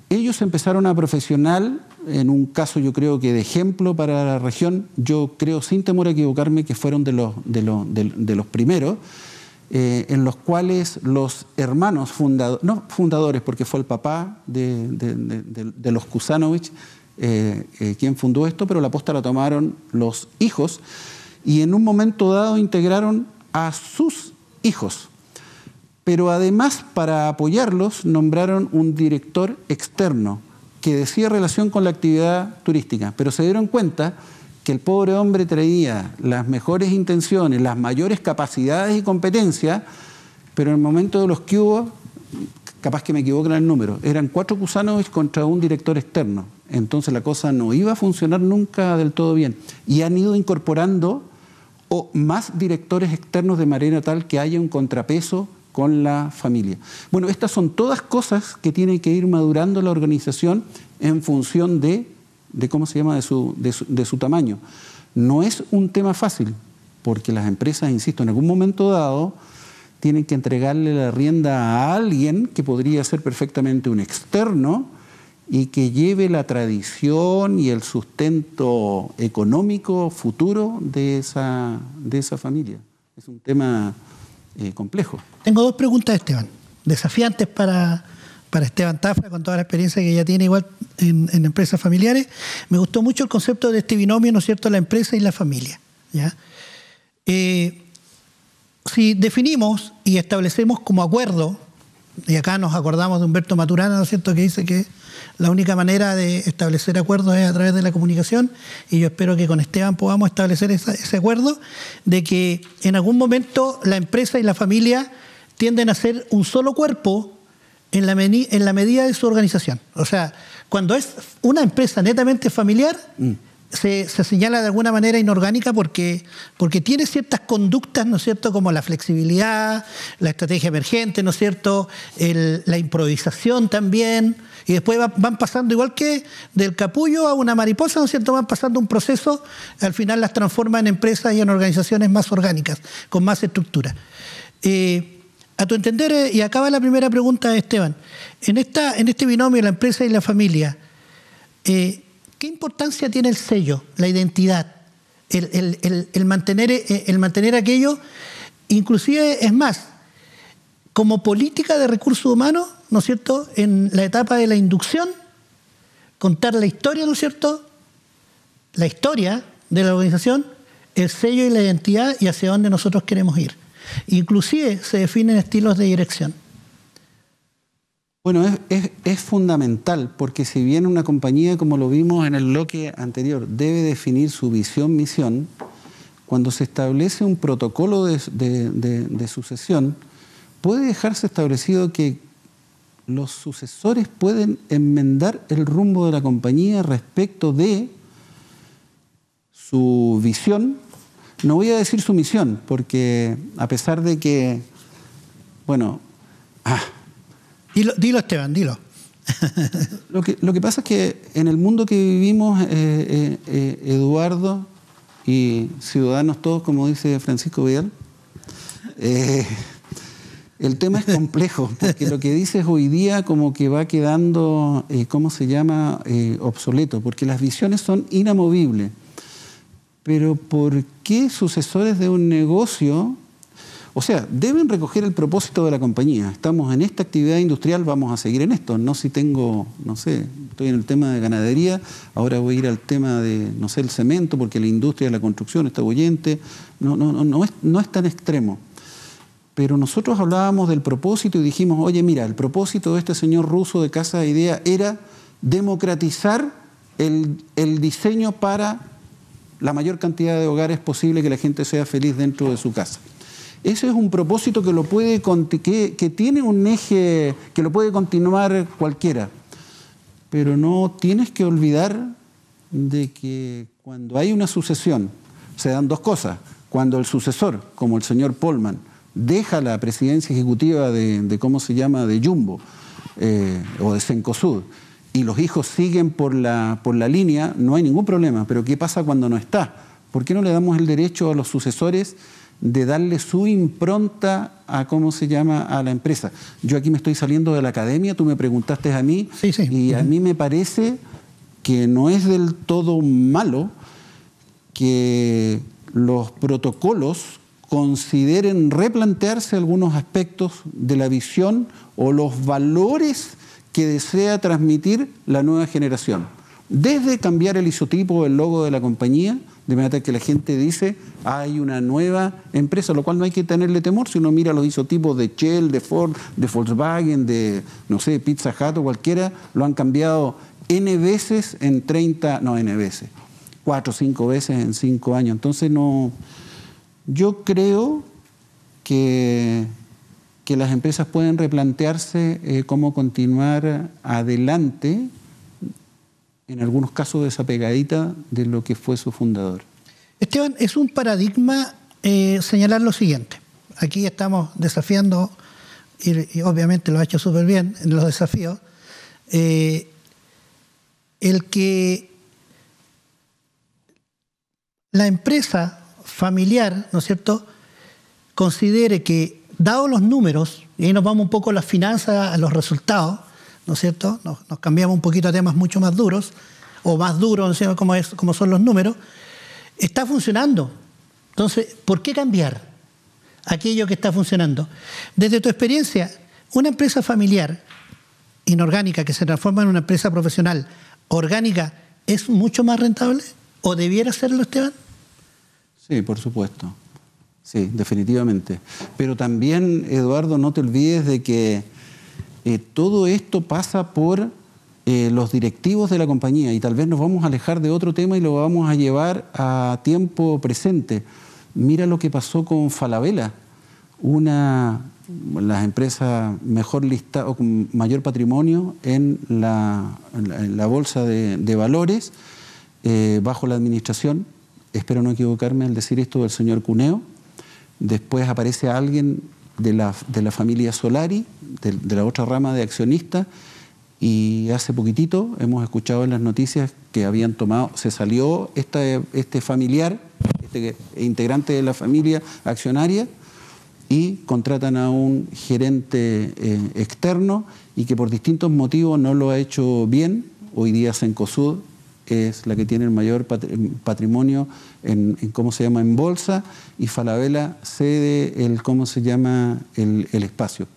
ellos empezaron a profesional, en un caso yo creo que de ejemplo para la región, yo creo sin temor a equivocarme que fueron de los primeros, en los cuales los hermanos fundadores, porque fue el papá de los Kusanovich quien fundó esto, pero la posta la tomaron los hijos y en un momento dado integraron a sus hijos. Pero además, para apoyarlos, nombraron un director externo que decía relación con la actividad turística, pero se dieron cuenta que el pobre hombre traía las mejores intenciones, las mayores capacidades y competencias, pero en el momento de los que hubo, capaz que me equivoco en el número, eran 4 Kusanovich contra un director externo. Entonces la cosa no iba a funcionar nunca del todo bien. Y han ido incorporando más directores externos de manera tal que haya un contrapeso con la familia. Bueno, estas son todas cosas que tiene que ir madurando la organización en función de cómo se llama, de su tamaño. No es un tema fácil, porque las empresas, insisto, en algún momento dado tienen que entregarle la rienda a alguien que podría ser perfectamente un externo y que lleve la tradición y el sustento económico futuro de esa familia. Es un tema complejo. Tengo 2 preguntas, Esteban, desafiantes para Esteban Tafra, con toda la experiencia que ya tiene igual en empresas familiares. Me gustó mucho el concepto de este binomio, ¿no es cierto?, la empresa y la familia, ¿ya? Si definimos y establecemos como acuerdo, y acá nos acordamos de Humberto Maturana, ¿no es cierto?, que dice que la única manera de establecer acuerdos es a través de la comunicación, y yo espero que con Esteban podamos establecer ese acuerdo de que en algún momento la empresa y la familia tienden a ser un solo cuerpo en la medida de su organización. O sea, cuando es una empresa netamente familiar, se señala de alguna manera inorgánica porque tiene ciertas conductas, ¿no es cierto?, como la flexibilidad, la estrategia emergente, ¿no es cierto?, la improvisación también, y después van pasando, igual que del capullo a una mariposa, ¿no es cierto?, van pasando un proceso, al final las transforma en empresas y en organizaciones más orgánicas, con más estructura. A tu entender, y acaba la primera pregunta, Esteban, en este binomio, la empresa y la familia, ¿qué importancia tiene el sello, la identidad, el mantener aquello? Inclusive, es más, como política de recursos humanos, ¿no es cierto?, en la etapa de la inducción, contar la historia, ¿no es cierto?, la historia de la organización, el sello y la identidad y hacia dónde nosotros queremos ir. Inclusive se definen estilos de dirección. Bueno, es fundamental, porque si bien una compañía, como lo vimos en el bloque anterior, debe definir su visión, misión, cuando se establece un protocolo de sucesión, puede dejarse establecido que los sucesores pueden enmendar el rumbo de la compañía respecto de su visión. No voy a decir su misión, porque a pesar de que, bueno... Dilo, Esteban, dilo. Lo que pasa es que en el mundo que vivimos, Eduardo, y ciudadanos todos, como dice Francisco Vidal, el tema es complejo, porque lo que dices hoy día como que va quedando, ¿cómo se llama?, obsoleto, porque las visiones son inamovibles. Pero ¿por qué sucesores de un negocio? O sea, deben recoger el propósito de la compañía. Estamos en esta actividad industrial, vamos a seguir en esto. No si tengo, no sé, estoy en el tema de ganadería, ahora voy a ir al tema de, no sé, el cemento, porque la industria de la construcción está bullente. No es tan extremo. Pero nosotros hablábamos del propósito y dijimos, oye, mira, el propósito de este señor ruso de Casa de Idea era democratizar el diseño para la mayor cantidad de hogares posible, que la gente sea feliz dentro de su casa. Ese es un propósito que tiene un eje, que lo puede continuar cualquiera. Pero no tienes que olvidar de que cuando hay una sucesión, se dan dos cosas. Cuando el sucesor, como el señor Polman, deja la presidencia ejecutiva de ¿cómo se llama?, de Jumbo o de Cencosud, y los hijos siguen por la línea, no hay ningún problema. Pero ¿qué pasa cuando no está? ¿Por qué no le damos el derecho a los sucesores de darle su impronta a ¿cómo se llama?, a la empresa? Yo aquí me estoy saliendo de la academia, tú me preguntaste a mí, sí. Y a mí me parece que no es del todo malo que los protocolos consideren replantearse algunos aspectos de la visión o los valores que desea transmitir la nueva generación. Desde cambiar el isotipo o el logo de la compañía, de manera que la gente dice, hay una nueva empresa, lo cual no hay que tenerle temor si uno mira los isotipos de Shell, de Ford, de Volkswagen, de, no sé, Pizza Hut o cualquiera, lo han cambiado N veces en 4 o 5 veces en 5 años. Entonces yo creo que las empresas pueden replantearse cómo continuar adelante, en algunos casos desapegadita de lo que fue su fundador. Esteban, es un paradigma señalar lo siguiente. Aquí estamos desafiando, y obviamente lo ha hecho súper bien en los desafíos, el que la empresa familiar, ¿no es cierto?, considere que, dados los números, y ahí nos vamos un poco a las finanzas, a los resultados, ¿no es cierto?, nos cambiamos un poquito a temas mucho más duros, o más duros, ¿no es cierto?, como son los números, está funcionando. Entonces, ¿por qué cambiar aquello que está funcionando? Desde tu experiencia, una empresa familiar inorgánica que se transforma en una empresa profesional orgánica, ¿es mucho más rentable? ¿O debiera serlo, Esteban? Sí, por supuesto. Sí, definitivamente. Pero también, Eduardo, no te olvides de que todo esto pasa por los directivos de la compañía, y tal vez nos vamos a alejar de otro tema y lo vamos a llevar a tiempo presente. Mira lo que pasó con Falabella, las empresas mejor listadas o con mayor patrimonio en la bolsa de valores, bajo la administración, espero no equivocarme al decir esto, del señor Cuneo. Después aparece alguien de la familia Solari, de la otra rama de accionistas, y hace poquitito hemos escuchado en las noticias que se salió este familiar, este integrante de la familia accionaria, y contratan a un gerente externo, y que por distintos motivos no lo ha hecho bien. Hoy día Cencosud es la que tiene el mayor patrimonio en bolsa, y Falabella cede el espacio.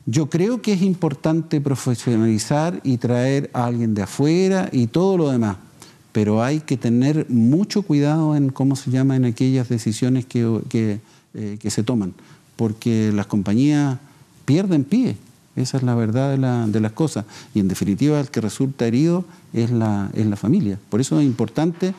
Yo creo que es importante profesionalizar y traer a alguien de afuera y todo lo demás, pero hay que tener mucho cuidado en en aquellas decisiones que se toman, porque las compañías pierden pie. Esa es la verdad de las cosas. Y en definitiva el que resulta herido es la familia. Por eso es importante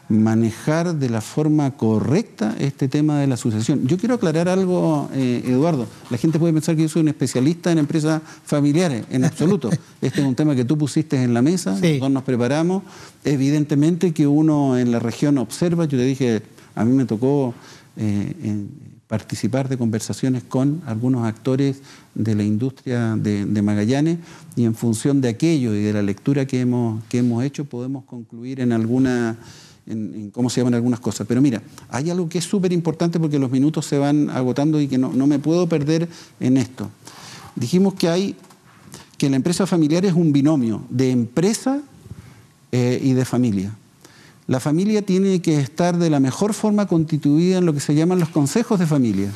manejar de la forma correcta este tema de la sucesión. Yo quiero aclarar algo, Eduardo. La gente puede pensar que yo soy un especialista en empresas familiares. En absoluto. Este es un tema que tú pusiste en la mesa, sí. Nosotros nos preparamos. Evidentemente que uno en la región observa. Yo te dije, a mí me tocó participar de conversaciones con algunos actores de la industria de Magallanes, y en función de aquello y de la lectura que hemos hecho podemos concluir en algunas cosas. Pero mira, hay algo que es súper importante porque los minutos se van agotando y que no me puedo perder en esto. Dijimos que la empresa familiar es un binomio de empresa y de familia. La familia tiene que estar de la mejor forma constituida en lo que se llaman los consejos de familia,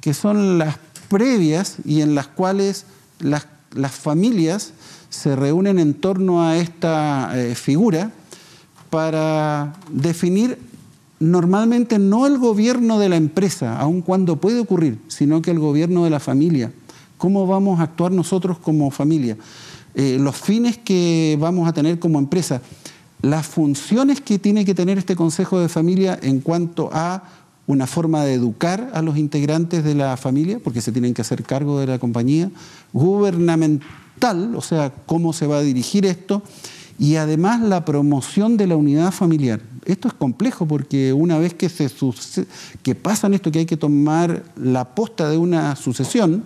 que son las previas y en las cuales las familias se reúnen en torno a esta figura para definir normalmente no el gobierno de la empresa, aun cuando puede ocurrir, sino que el gobierno de la familia. ¿Cómo vamos a actuar nosotros como familia? Los fines que vamos a tener como empresa, las funciones que tiene que tener este Consejo de Familia en cuanto a una forma de educar a los integrantes de la familia, porque se tienen que hacer cargo de la compañía, gubernamental, o sea, cómo se va a dirigir esto, y además la promoción de la unidad familiar. Esto es complejo porque una vez que pasan esto, que hay que tomar la posta de una sucesión,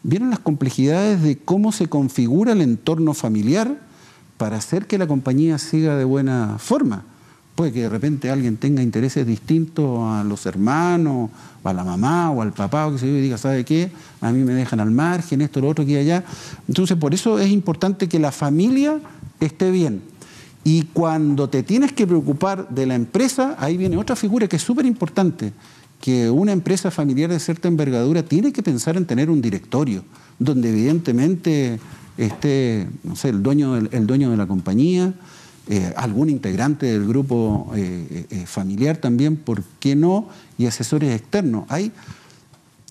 vienen las complejidades de cómo se configura el entorno familiar para hacer que la compañía siga de buena forma. Puede que de repente alguien tenga intereses distintos a los hermanos, o a la mamá, o al papá, o que se yo, y diga, ¿sabe qué? A mí me dejan al margen, esto, lo otro, aquí y allá. Entonces, por eso es importante que la familia esté bien. Y cuando te tienes que preocupar de la empresa, ahí viene otra figura que es súper importante, que una empresa familiar de cierta envergadura tiene que pensar en tener un directorio, donde evidentemente esté, no sé, el dueño de la compañía, algún integrante del grupo familiar también, ¿por qué no? Y asesores externos.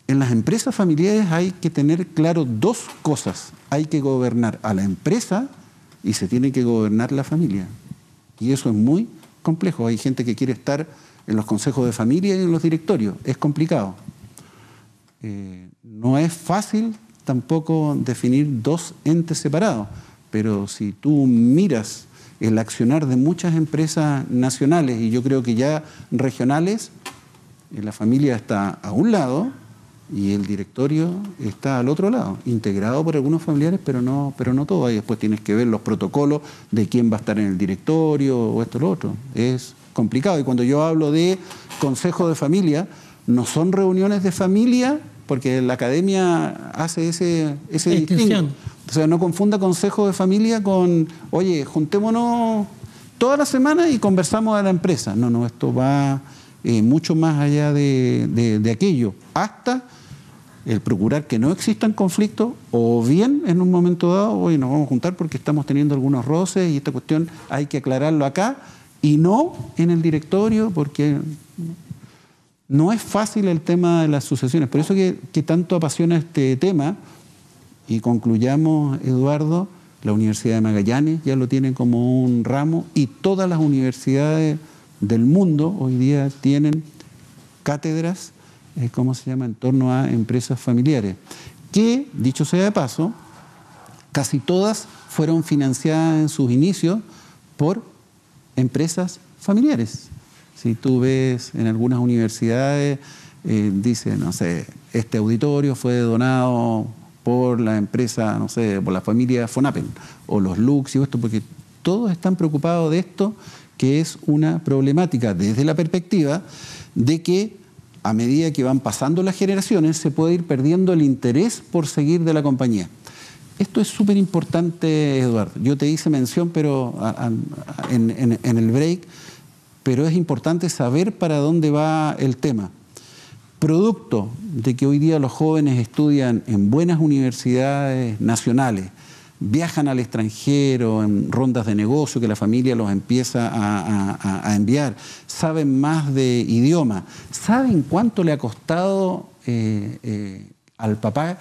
En las empresas familiares hay que tener claro dos cosas. Hay que gobernar a la empresa y se tiene que gobernar la familia. Y eso es muy complejo. Hay gente que quiere estar en los consejos de familia y en los directorios. Es complicado. No es fácil tampoco definir dos entes separados, pero si tú miras el accionar de muchas empresas nacionales y yo creo que ya regionales, la familia está a un lado y el directorio está al otro lado, integrado por algunos familiares, pero no todo. Ahí después tienes que ver los protocolos de quién va a estar en el directorio o esto o lo otro. Es complicado. Y cuando yo hablo de consejo de familia, no son reuniones de familia, porque la academia hace ese distingo. O sea, no confunda consejo de familia con, oye, juntémonos toda la semana y conversamos de la empresa. No, esto va mucho más allá de aquello. Hasta el procurar que no existan conflictos, o bien en un momento dado, oye, nos vamos a juntar porque estamos teniendo algunos roces y esta cuestión hay que aclararlo acá, y no en el directorio, porque no es fácil el tema de las sucesiones. Por eso que tanto apasiona este tema. Y concluyamos, Eduardo, la Universidad de Magallanes ya lo tiene como un ramo y todas las universidades del mundo hoy día tienen cátedras, ¿cómo se llama?, en torno a empresas familiares, que, dicho sea de paso, casi todas fueron financiadas en sus inicios por empresas familiares. Si tú ves en algunas universidades, dice, no sé, este auditorio fue donado por la empresa, no sé, por la familia Fonapen, o los Lux y esto, porque todos están preocupados de esto, que es una problemática desde la perspectiva de que a medida que van pasando las generaciones se puede ir perdiendo el interés por seguir de la compañía. Esto es súper importante, Eduardo. Yo te hice mención pero en el break, pero es importante saber para dónde va el tema. Producto de que hoy día los jóvenes estudian en buenas universidades nacionales, viajan al extranjero en rondas de negocio que la familia los empieza a enviar, saben más de idioma, saben cuánto le ha costado al papá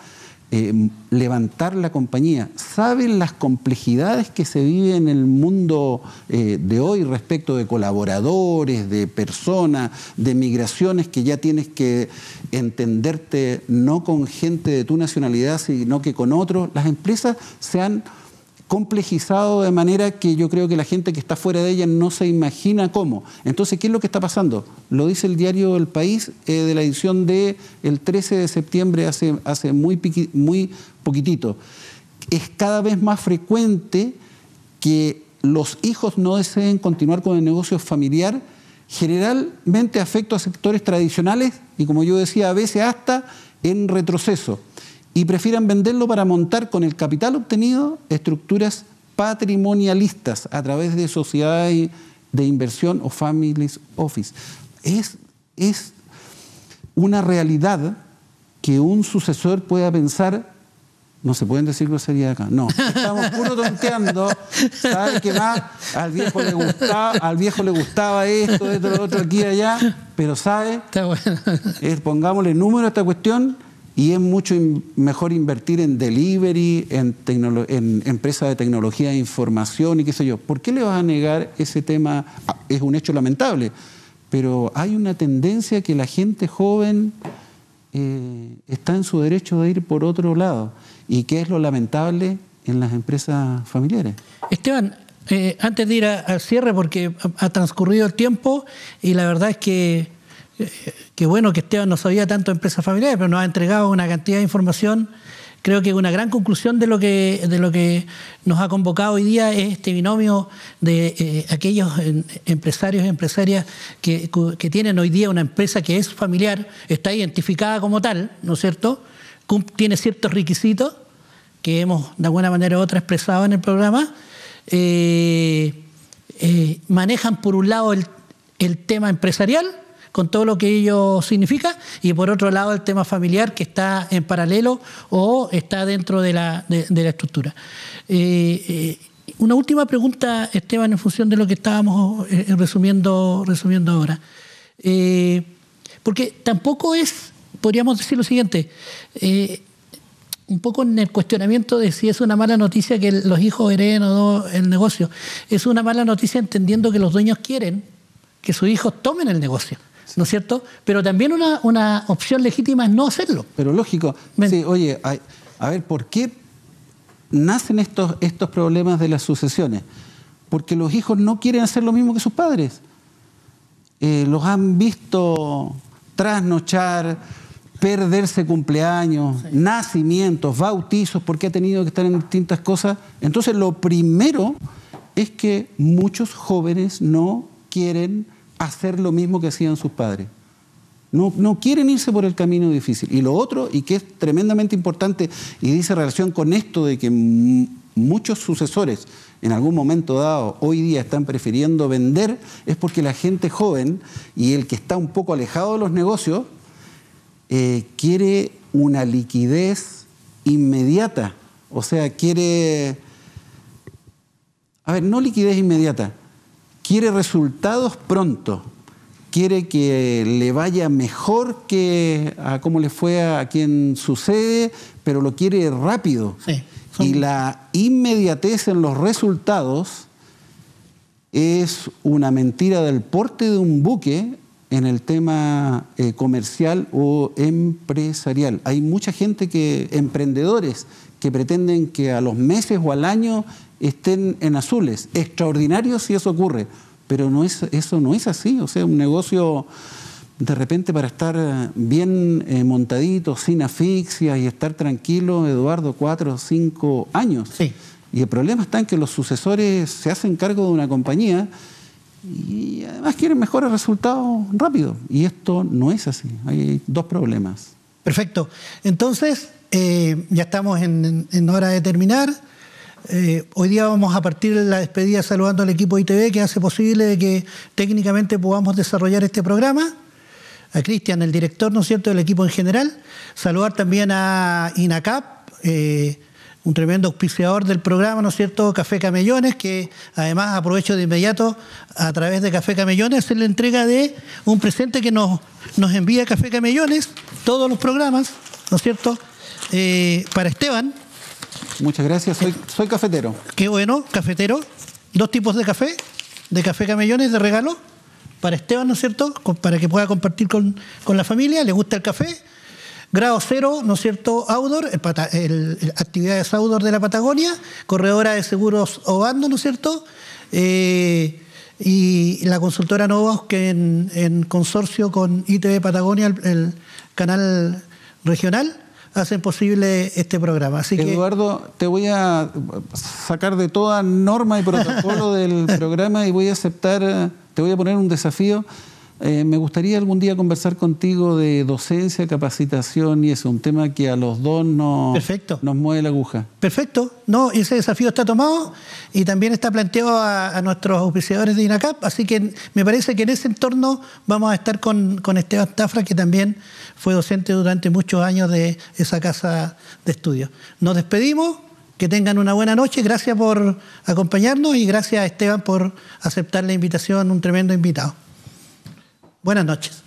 levantar la compañía, saben las complejidades que se viven en el mundo de hoy respecto de colaboradores, de personas, de migraciones, que ya tienes que entenderte no con gente de tu nacionalidad, sino que con otros. Las empresas se han complejizado de manera que yo creo que la gente que está fuera de ellas no se imagina cómo. Entonces, ¿qué es lo que está pasando? Lo dice el diario El País de la edición del 13 de septiembre, hace muy poquitito. Es cada vez más frecuente que los hijos no deseen continuar con el negocio familiar, generalmente afecta a sectores tradicionales y, como yo decía, a veces hasta en retroceso, y prefieran venderlo para montar con el capital obtenido estructuras patrimonialistas a través de sociedades de inversión o families office. Es una realidad que un sucesor pueda pensar, No se pueden decir groserías acá. No, estamos puro tonteando. ¿Sabe qué más? Al viejo le gustaba esto, lo otro, aquí y allá. Pero ¿sabe? Está bueno. Pongámosle número a esta cuestión y es mucho mejor invertir en delivery, en empresas de tecnología de información y qué sé yo. ¿Por qué le vas a negar ese tema? Es un hecho lamentable, pero hay una tendencia que la gente joven está en su derecho de ir por otro lado. ¿Y qué es lo lamentable en las empresas familiares? Esteban, antes de ir al cierre, porque ha transcurrido el tiempo y la verdad es que bueno que Esteban no sabía tanto de empresas familiares, pero nos ha entregado una cantidad de información. Creo que una gran conclusión de lo que nos ha convocado hoy día es este binomio de aquellos empresarios y empresarias que tienen hoy día una empresa que es familiar, está identificada como tal, ¿no es cierto?, tiene ciertos requisitos que hemos de alguna manera u otra expresado en el programa, manejan por un lado el tema empresarial con todo lo que ello significa y por otro lado el tema familiar que está en paralelo o está dentro de la estructura. Una última pregunta, Esteban, en función de lo que estábamos resumiendo ahora. Porque tampoco es, podríamos decir lo siguiente, un poco en el cuestionamiento de si es una mala noticia que los hijos hereden o no el negocio. Es una mala noticia entendiendo que los dueños quieren que sus hijos tomen el negocio, ¿no es cierto? Pero también una opción legítima es no hacerlo. Pero lógico. Sí, oye, a ver, ¿por qué nacen estos problemas de las sucesiones? Porque los hijos no quieren hacer lo mismo que sus padres. Los han visto trasnochar, perderse cumpleaños, sí, nacimientos, bautizos, porque ha tenido que estar en distintas cosas. Entonces, lo primero es que muchos jóvenes no quieren hacer lo mismo que hacían sus padres. No quieren irse por el camino difícil. Y lo otro, y que es tremendamente importante, y dice relación con esto de que muchos sucesores en algún momento dado hoy día están prefiriendo vender, es porque la gente joven y el que está un poco alejado de los negocios quiere una liquidez inmediata. O sea, quiere... A ver, no liquidez inmediata. Quiere resultados pronto. Quiere que le vaya mejor que a cómo le fue a quien sucede, pero lo quiere rápido. Sí, y la inmediatez en los resultados es una mentira del porte de un buque en el tema comercial o empresarial. Hay mucha gente emprendedores que pretenden que a los meses o al año estén en azules. Extraordinario si eso ocurre, pero eso no es así. O sea, un negocio de repente para estar bien montadito, sin asfixia y estar tranquilo, Eduardo, 4 o 5 años. Sí. Y el problema está en que los sucesores se hacen cargo de una compañía y además quieren mejores resultados rápido. Y esto no es así. Hay dos problemas. Perfecto. Entonces, ya estamos en hora de terminar. Hoy día vamos a partir de la despedida saludando al equipo ITV que hace posible de que técnicamente podamos desarrollar este programa. A Cristian, el director, ¿no es cierto?, del equipo en general. Saludar también a INACAP, un tremendo auspiciador del programa, ¿no es cierto?, Café Camellones, que además aprovecho de inmediato a través de Café Camellones hacer la entrega de un presente que nos envía Café Camellones, todos los programas, ¿no es cierto?, para Esteban. Muchas gracias, soy cafetero. Qué bueno, cafetero. 2 tipos de Café Camellones de regalo para Esteban, ¿no es cierto?, para que pueda compartir con la familia. Le gusta el café. Grado 0, ¿no es cierto?, outdoor, actividades outdoor de la Patagonia, corredora de seguros Obando, ¿no es cierto?, y la consultora Novos, que en consorcio con ITV Patagonia, el canal regional, hacen posible este programa. Así Eduardo, te voy a sacar de toda norma y protocolo del programa y voy a aceptar, te voy a poner un desafío. Me gustaría algún día conversar contigo de docencia, capacitación y eso, un tema que a los dos nos mueve la aguja. Perfecto. No, ese desafío está tomado y también está planteado a nuestros auspiciadores de INACAP, así que me parece que en ese entorno vamos a estar con Esteban Tafra, que también fue docente durante muchos años de esa casa de estudios. Nos despedimos, que tengan una buena noche, gracias por acompañarnos y gracias a Esteban por aceptar la invitación, un tremendo invitado. Buenas noches.